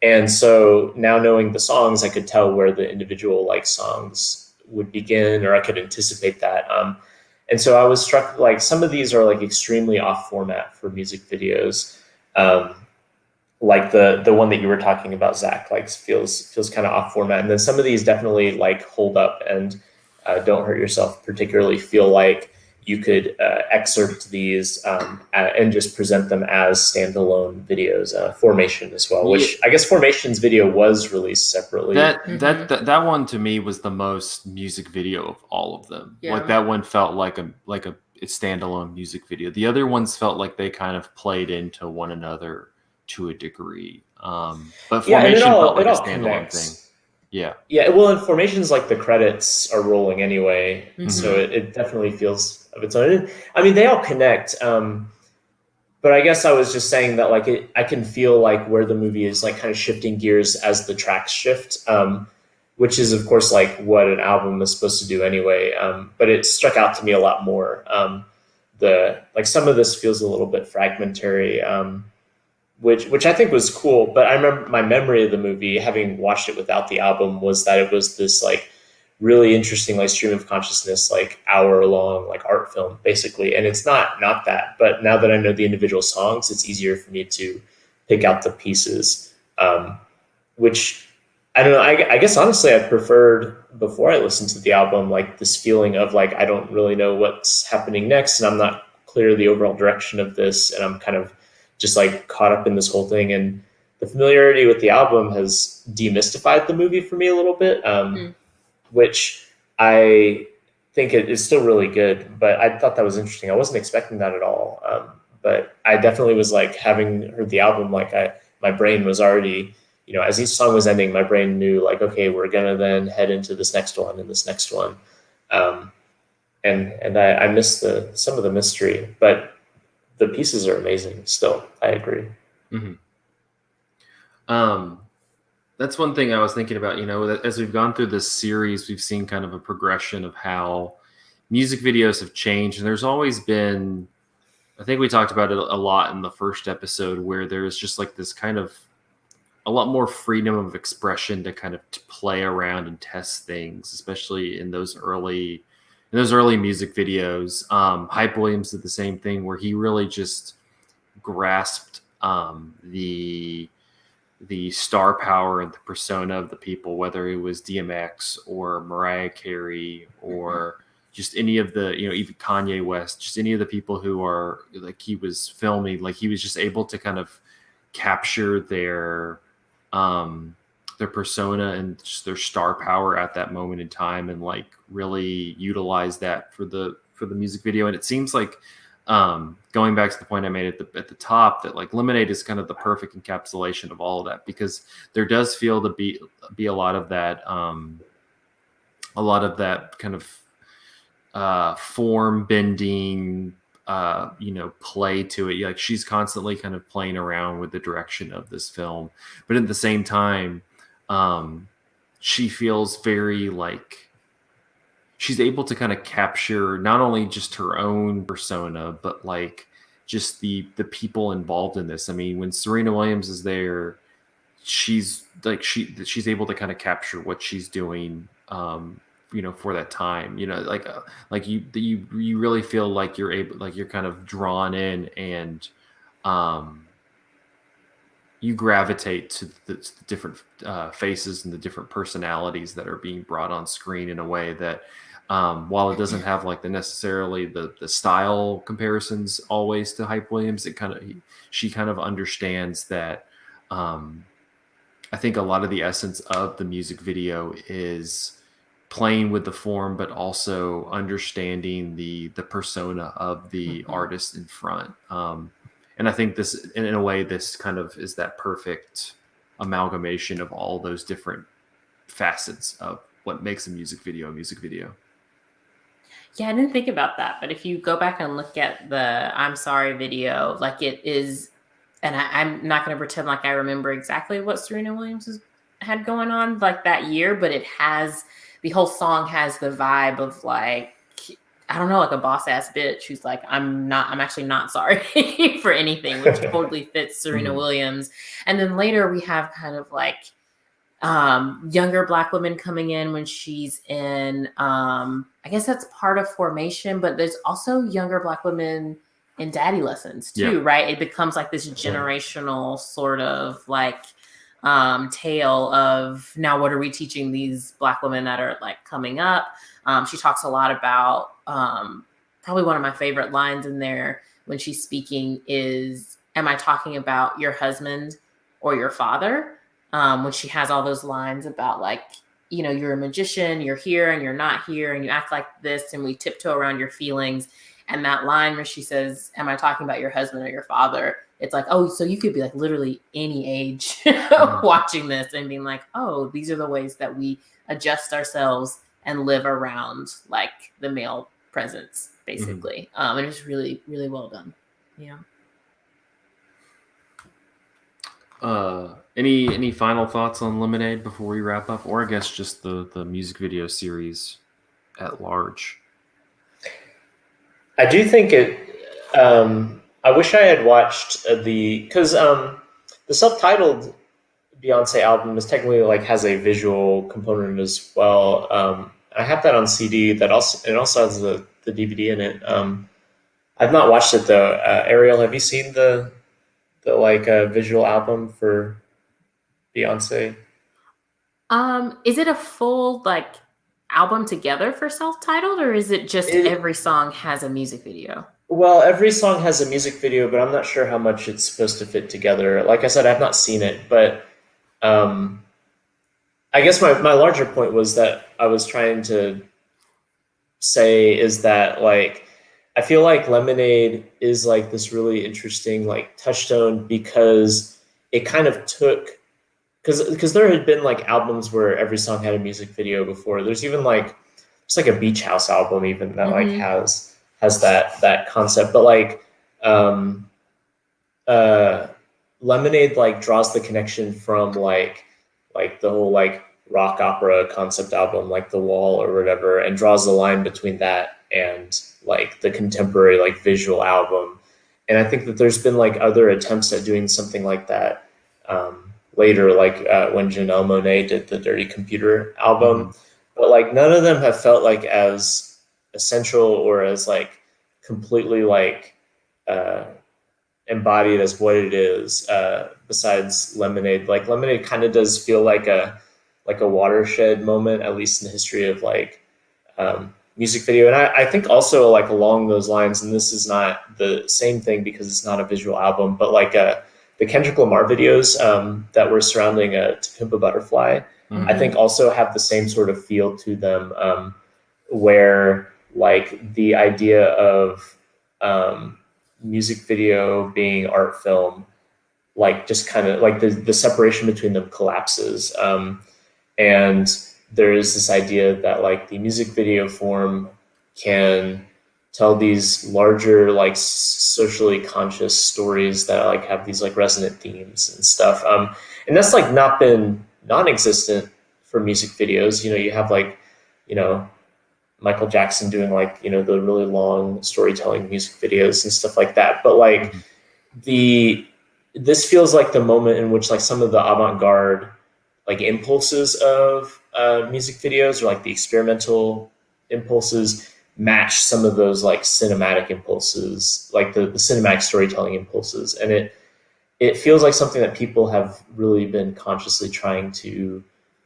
Speaker 1: And so now knowing the songs, I could tell where the individual like songs would begin, or I could anticipate that. And so I was struck, like some of these are like extremely off format for music videos. Like the one that you were talking about, Zach, like feels kind of off format. And then some of these definitely like hold up, and Don't Hurt Yourself particularly feel like you could excerpt these and just present them as standalone videos. Formation as well, which I guess Formation's video was released separately.
Speaker 2: That one to me was the most music video of all of them. Yeah. Like that one felt like a standalone music video. The other ones felt like they kind of played into one another to a degree. But Formation felt like a standalone thing. Yeah.
Speaker 1: Yeah. Well, in Formations, like the credits are rolling anyway. Mm-hmm. So it definitely feels of its own. I mean, they all connect. But I guess I was just saying that like I can feel like where the movie is like kind of shifting gears as the tracks shift, which is of course like what an album is supposed to do anyway. But it struck out to me a lot more. Some of this feels a little bit fragmentary. Which I think was cool, but I remember my memory of the movie, having watched it without the album, was that it was this like really interesting like stream of consciousness, like hour-long like art film basically. And it's not that, but now that I know the individual songs, it's easier for me to pick out the pieces, which I don't know. I guess honestly I preferred before I listened to the album, like this feeling of like I don't really know what's happening next, and I'm not clear the overall direction of this, and I'm kind of just like caught up in this whole thing. And the familiarity with the album has demystified the movie for me a little bit, which I think it is still really good, but I thought that was interesting. I wasn't expecting that at all. But I definitely was like, having heard the album, like my brain was already, as each song was ending, my brain knew like, okay, we're going to then head into this next one and this next one. And I missed some of the mystery, but the pieces are amazing still. I agree.
Speaker 2: Mm-hmm. That's one thing I was thinking about, as we've gone through this series, we've seen kind of a progression of how music videos have changed. And there's always been, I think we talked about it a lot in the first episode, where there's just like this kind of a lot more freedom of expression to kind of play around and test things, especially in those early music videos. Hype Williams did the same thing, where he really just grasped the star power and the persona of the people, whether it was DMX or Mariah Carey or just any of the, even Kanye West, just any of the people who are like, he was filming, like he was just able to kind of capture their persona and just their star power at that moment in time, and like really utilize that for the music video. And it seems like going back to the point I made at the top, that like Lemonade is kind of the perfect encapsulation of all of that, because there does feel to be a lot of that kind of form bending, play to it. Like she's constantly kind of playing around with the direction of this film, but at the same time, she feels very like she's able to kind of capture not only just her own persona, but like just the people involved in this. I mean, when Serena Williams is there, she's able to kind of capture what she's doing, for that time, like you really feel like you're kind of drawn in, and you gravitate to the different faces and the different personalities that are being brought on screen in a way that, while it doesn't have like necessarily the style comparisons always to Hype Williams, she kind of understands that. I think a lot of the essence of the music video is playing with the form, but also understanding the persona of the artist in front. And I think this, in a way, this kind of is that perfect amalgamation of all those different facets of what makes a music video a music video.
Speaker 3: Yeah, I didn't think about that. But if you go back and look at the I'm Sorry video, like it is, and I'm not going to pretend like I remember exactly what Serena Williams had going on like that year, but it has, the whole song has the vibe of like, I don't know, like a boss ass bitch who's like, I'm actually not sorry for anything, which totally fits Serena Williams. And then later we have kind of like younger Black women coming in when she's in, I guess that's part of Formation, but there's also younger Black women in Daddy Lessons too, right? It becomes like this generational sort of like tale of now what are we teaching these Black women that are like coming up. She talks a lot about probably one of my favorite lines in there when she's speaking is, am I talking about your husband or your father? When she has all those lines about like, you're a magician, you're here and you're not here, and you act like this, and we tiptoe around your feelings. And that line where she says, am I talking about your husband or your father? It's like, oh, so you could be like literally any age watching this and being like, oh, these are the ways that we adjust ourselves and live around like the male presence, basically. And it's really, really well done. Yeah.
Speaker 2: Any final thoughts on Lemonade before we wrap up, or I guess just the music video series at large?
Speaker 1: I do think it. I wish I had watched because the self-titled Beyonce album is technically like has a visual component as well. I have that on CD. It also has the DVD in it. I've not watched it though. Ariel, have you seen the visual album for Beyonce?
Speaker 3: Is it a full like album together for self-titled, or is it just every song has a music video?
Speaker 1: Well, every song has a music video, but I'm not sure how much it's supposed to fit together. Like I said, I've not seen it, but I guess my larger point was that I was trying to say is that like I feel like Lemonade is like this really interesting like touchstone because it kind of took because there had been like albums where every song had a music video before. There's even like it's like a Beach House album even that like has that concept, but like Lemonade like draws the connection from like the whole like rock opera concept album like The Wall or whatever, and draws the line between that and like the contemporary like visual album. And I think that there's been like other attempts at doing something like that later, like when Janelle Monáe did the Dirty Computer album, but like none of them have felt like as essential or as like completely like embodied as what it is besides Lemonade. Like Lemonade kind of does feel like a watershed moment, at least in the history of like music video. And I think also like along those lines, and this is not the same thing because it's not a visual album, but like the Kendrick Lamar videos that were surrounding To Pimp a Butterfly, I think also have the same sort of feel to them, where like the idea of music video being art film, like just kind of like the separation between them collapses. And there is this idea that like the music video form can tell these larger, like socially conscious stories that like have these like resonant themes and stuff. And that's like not been non-existent for music videos. You know, you have like, you know, Michael Jackson doing like, you know, the really long storytelling music videos and stuff like that. But like this feels like the moment in which like some of the avant-garde like impulses of music videos, or like the experimental impulses, match some of those like cinematic impulses, like the cinematic storytelling impulses. And it feels like something that people have really been consciously trying to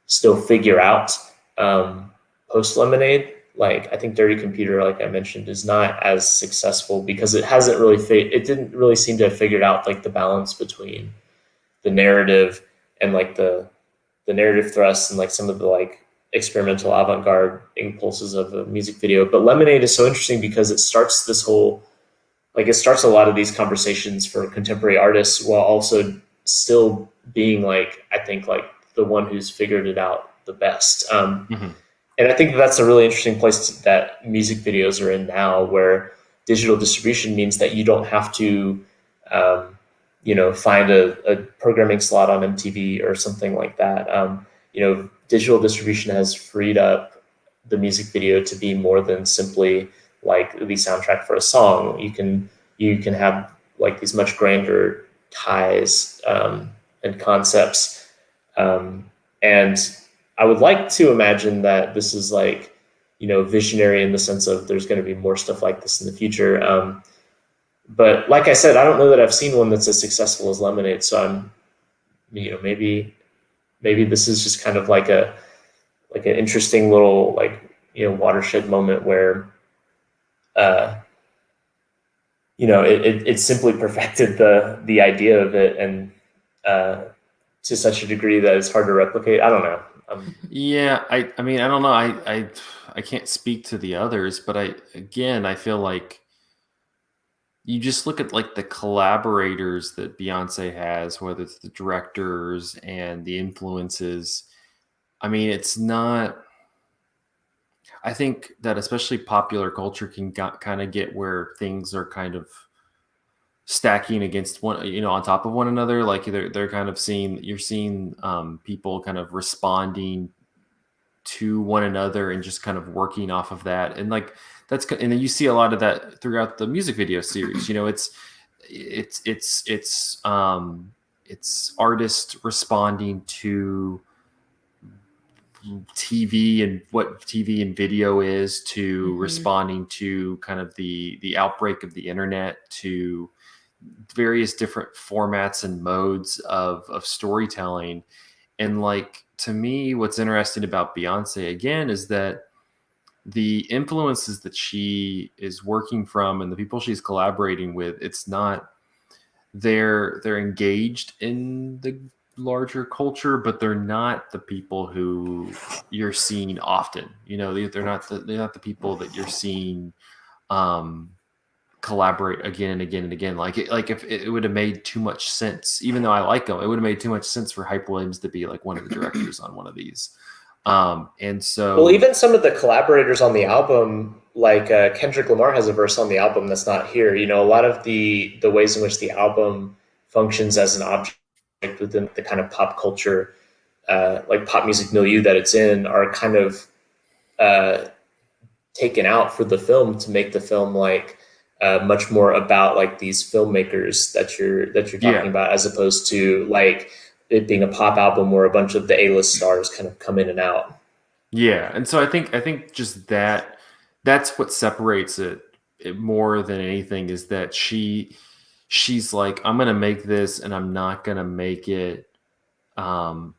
Speaker 1: still figure out post Lemonade. Like I think Dirty Computer, like I mentioned, is not as successful because it hasn't really it didn't really seem to have figured out like the balance between the narrative and like the narrative thrusts and like some of the like experimental avant-garde impulses of a music video. But Lemonade is so interesting because it starts this whole, like it starts a lot of these conversations for contemporary artists while also still being like, I think like the one who's figured it out the best. And I think that's a really interesting place that music videos are in now, where digital distribution means that you don't have to, you know, find a programming slot on MTV or something like that. You know, digital distribution has freed up the music video to be more than simply like the soundtrack for a song. You can have like these much grander ties and concepts. And I would like to imagine that this is like, you know, visionary in the sense of there's going to be more stuff like this in the future. But like I said, I don't know that I've seen one that's as successful as Lemonade. So I'm, you know, maybe this is just kind of like an interesting little like, you know, watershed moment where, you know, it simply perfected the idea of it, and to such a degree that it's hard to replicate. I don't know.
Speaker 2: Yeah, I mean, I don't know. I can't speak to the others, but I feel like you just look at like the collaborators that Beyonce has, whether it's the directors and the influences. I mean, it's not. I think that especially popular culture can kind of get where things are kind of stacking against one, you know, on top of one another. Like they're kind of you're seeing people kind of responding to one another and just kind of working off of that. And like and then you see a lot of that throughout the music video series. You know, it's artists responding to TV and what TV and video is, to responding to kind of the outbreak of the internet, to various different formats and modes of storytelling. And like, to me, what's interesting about Beyonce again is that the influences that she is working from and the people she's collaborating with, it's not, they're engaged in the larger culture, but they're not the people who you're seeing often. You know, they're not the people that you're seeing collaborate again and again and again. Like if it would have made too much sense, even though I like them, it would have made too much sense for Hype Williams to be like one of the directors on one of these. And so,
Speaker 1: well, even some of the collaborators on the album, like Kendrick Lamar has a verse on the album that's not here. You know, a lot of the ways in which the album functions as an object within the kind of pop culture, like pop music milieu that it's in, are kind of taken out for the film to make the film like much more about like these filmmakers that you're talking about, as opposed to like it being a pop album where a bunch of the A-list stars kind of come in and out.
Speaker 2: Yeah, and so I think just that's what separates it more than anything, is that she's like, I'm gonna make this, and I'm not gonna make it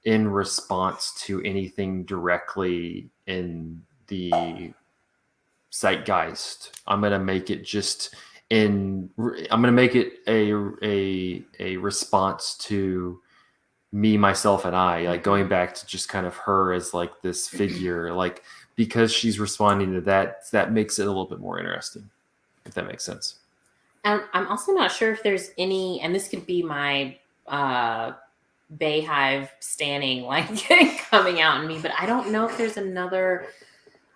Speaker 2: in response to anything directly in the zeitgeist. I'm gonna make it I'm gonna make it a response to me, myself, and I, like going back to just kind of her as like this figure, like, because she's responding to that makes it a little bit more interesting, if that makes sense.
Speaker 3: I'm also not sure if there's any, and this could be my Bayhive standing like coming out in me, but I don't know if there's another.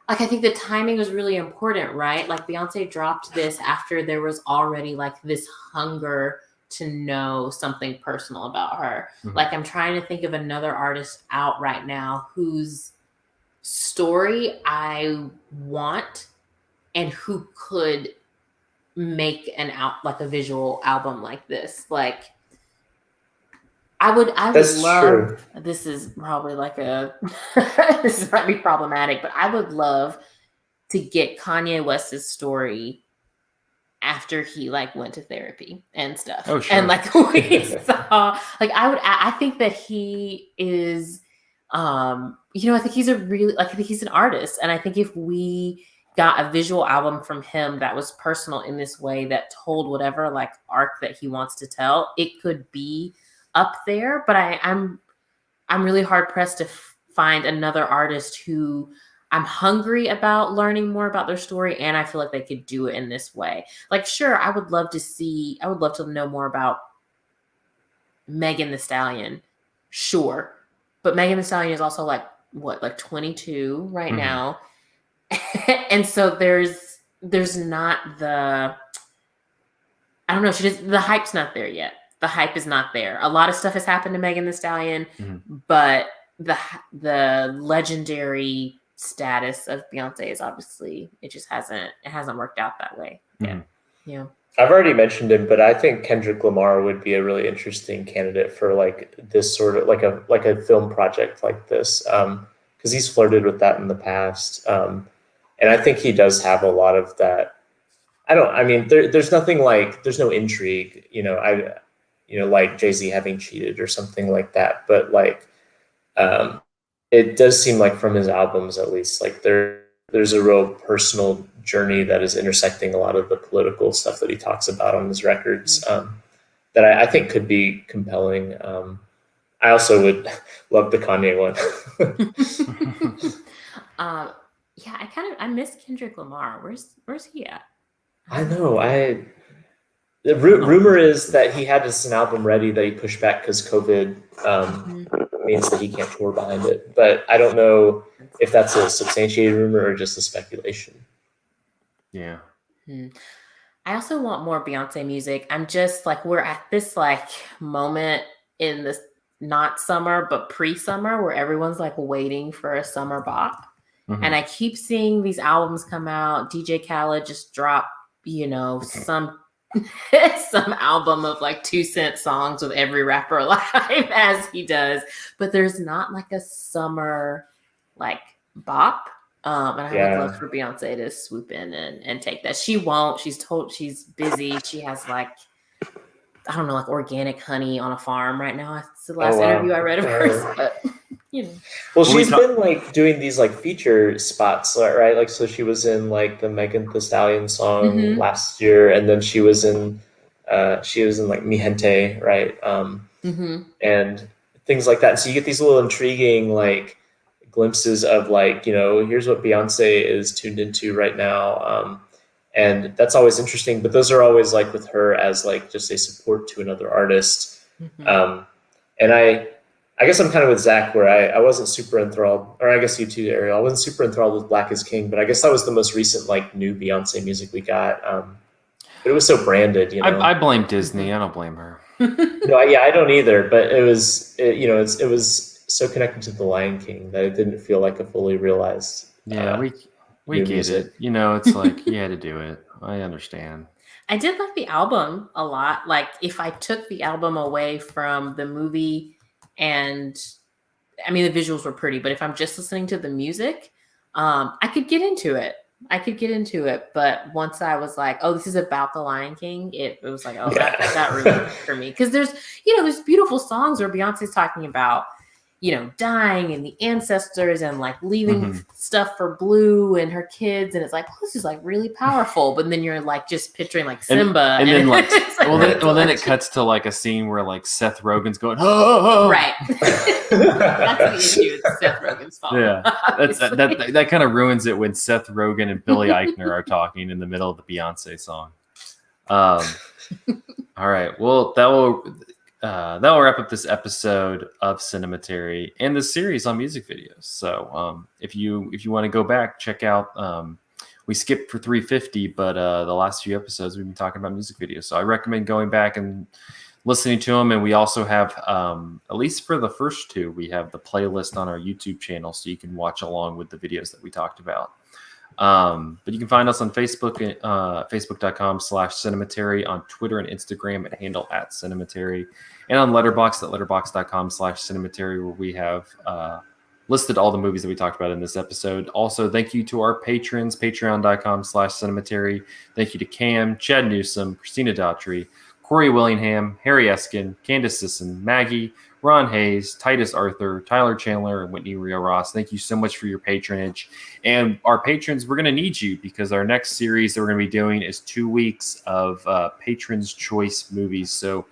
Speaker 3: Like, I think the timing was really important, right? Like, Beyonce dropped this after there was already like this hunger to know something personal about her.
Speaker 2: Mm-hmm.
Speaker 3: Like, I'm trying to think of another artist out right now whose story I want and who could make like a visual album like this. Like, I would
Speaker 1: That's
Speaker 3: love,
Speaker 1: true.
Speaker 3: this is probably like this might be problematic, but I would love to get Kanye West's story after he like went to therapy and stuff.
Speaker 2: Oh, sure.
Speaker 3: And like we saw, like I think that he is, I think he's I think he's an artist. And I think if we got a visual album from him that was personal in this way, that told whatever like arc that he wants to tell, it could be up there. But I'm really hard pressed to find another artist who I'm hungry about learning more about their story, and I feel like they could do it in this way. Like, sure, I would love to know more about Megan Thee Stallion. Sure. But Megan Thee Stallion is also like 22 right now. And so there's not the, I don't know, the hype's not there yet. The hype is not there. A lot of stuff has happened to Megan Thee Stallion, but the legendary status of Beyonce is obviously, it hasn't worked out that way. Yeah.
Speaker 1: I've already mentioned him, but I think Kendrick Lamar would be a really interesting candidate for like this sort of like a film project like this, because he's flirted with that in the past, and I think he does have a lot of that. There's nothing like, there's no intrigue, like Jay-Z having cheated or something like that, but like it does seem like from his albums, at least, like there's a real personal journey that is intersecting a lot of the political stuff that he talks about on his records, that I think could be compelling. I also would love the Kanye one.
Speaker 3: I miss Kendrick Lamar. Where's he at?
Speaker 1: I know. The rumor is that he had an album ready that he pushed back because COVID means that he can't tour behind it. But I don't know if that's a substantiated rumor or just a speculation.
Speaker 2: Yeah.
Speaker 3: I also want more Beyonce music. I'm just like, we're at this like moment in this not summer, but pre-summer where everyone's like waiting for a summer bop. And I keep seeing these albums come out. DJ Khaled just dropped, some album of like 2 Cent songs with every rapper alive as he does, but there's not like a summer like bop. And I would love for Beyonce to swoop in and take that. She won't. She's busy. She has like, I don't know, like organic honey on a farm right now. It's the last interview I read of hers, but
Speaker 1: Well, she's been like doing these like feature spots, right? Like, so she was in like the Megan Thee Stallion song last year, and then she was in like Mi Gente, right? And things like that. And so you get these little intriguing like glimpses of like, here's what Beyonce is tuned into right now. And that's always interesting, but those are always like with her as like just a support to another artist. And I guess I'm kind of with Zach where I wasn't super enthralled, or I guess you too, Ariel. I wasn't super enthralled with Black is King, but I guess that was the most recent like new Beyonce music we got. But it was so branded,
Speaker 2: I blame Disney. I don't blame her.
Speaker 1: No, I don't either. But it was so connected to The Lion King that it didn't feel like a fully realized.
Speaker 2: Yeah, we get music. It. It's like you had to do it. I understand.
Speaker 3: I did like the album a lot. Like, if I took the album away from the movie, and I mean, the visuals were pretty, but if I'm just listening to the music, I could get into it. But once I was like, oh, this is about the Lion King, it was like, oh, that ruined it for me. Because there's beautiful songs where Beyonce's talking about, dying and the ancestors and like leaving stuff for Blue and her kids. And it's like, this is like really powerful. But then you're like just picturing like Simba.
Speaker 2: And then like, then it cuts to like a scene where like Seth Rogen's going, oh.
Speaker 3: Right. That's the issue. It's Seth Rogen's fault.
Speaker 2: Yeah. That kind of ruins it when Seth Rogen and Billy Eichner are talking in the middle of the Beyonce song. All right. Well, that'll wrap up this episode of Cinematary and the series on music videos. So if you want to go back, check out. We skipped for 350, but the last few episodes we've been talking about music videos. So I recommend going back and listening to them. And we also have, at least for the first two, we have the playlist on our YouTube channel, so you can watch along with the videos that we talked about. But you can find us on Facebook, facebook.com/Cinematary, on Twitter and Instagram at handle @Cinematary, and on Letterboxd at letterboxd.com/Cinematary, where we have listed all the movies that we talked about in this episode. Also, thank you to our patrons, patreon.com/Cinematary. Thank you to Cam, Chad Newsom, Christina Daughtry, Corey Willingham, Harry Eskin, Candace Sisson, Maggie, Ron Hayes, Titus Arthur, Tyler Chandler, and Whitney Rio Ross. Thank you so much for your patronage. And our patrons, we're going to need you, because our next series that we're going to be doing is 2 weeks of Patrons' Choice movies. So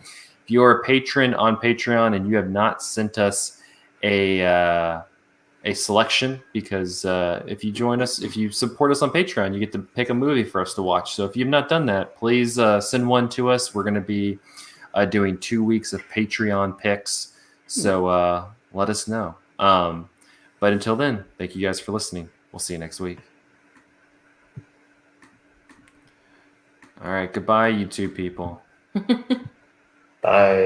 Speaker 2: if you're a patron on Patreon and you have not sent us a selection, because if you join us, if you support us on Patreon, you get to pick a movie for us to watch. So if you've not done that, please send one to us. We're going to be doing 2 weeks of Patreon picks. So let us know. But until then, thank you guys for listening. We'll see you next week. All right. Goodbye, YouTube people.
Speaker 1: Bye.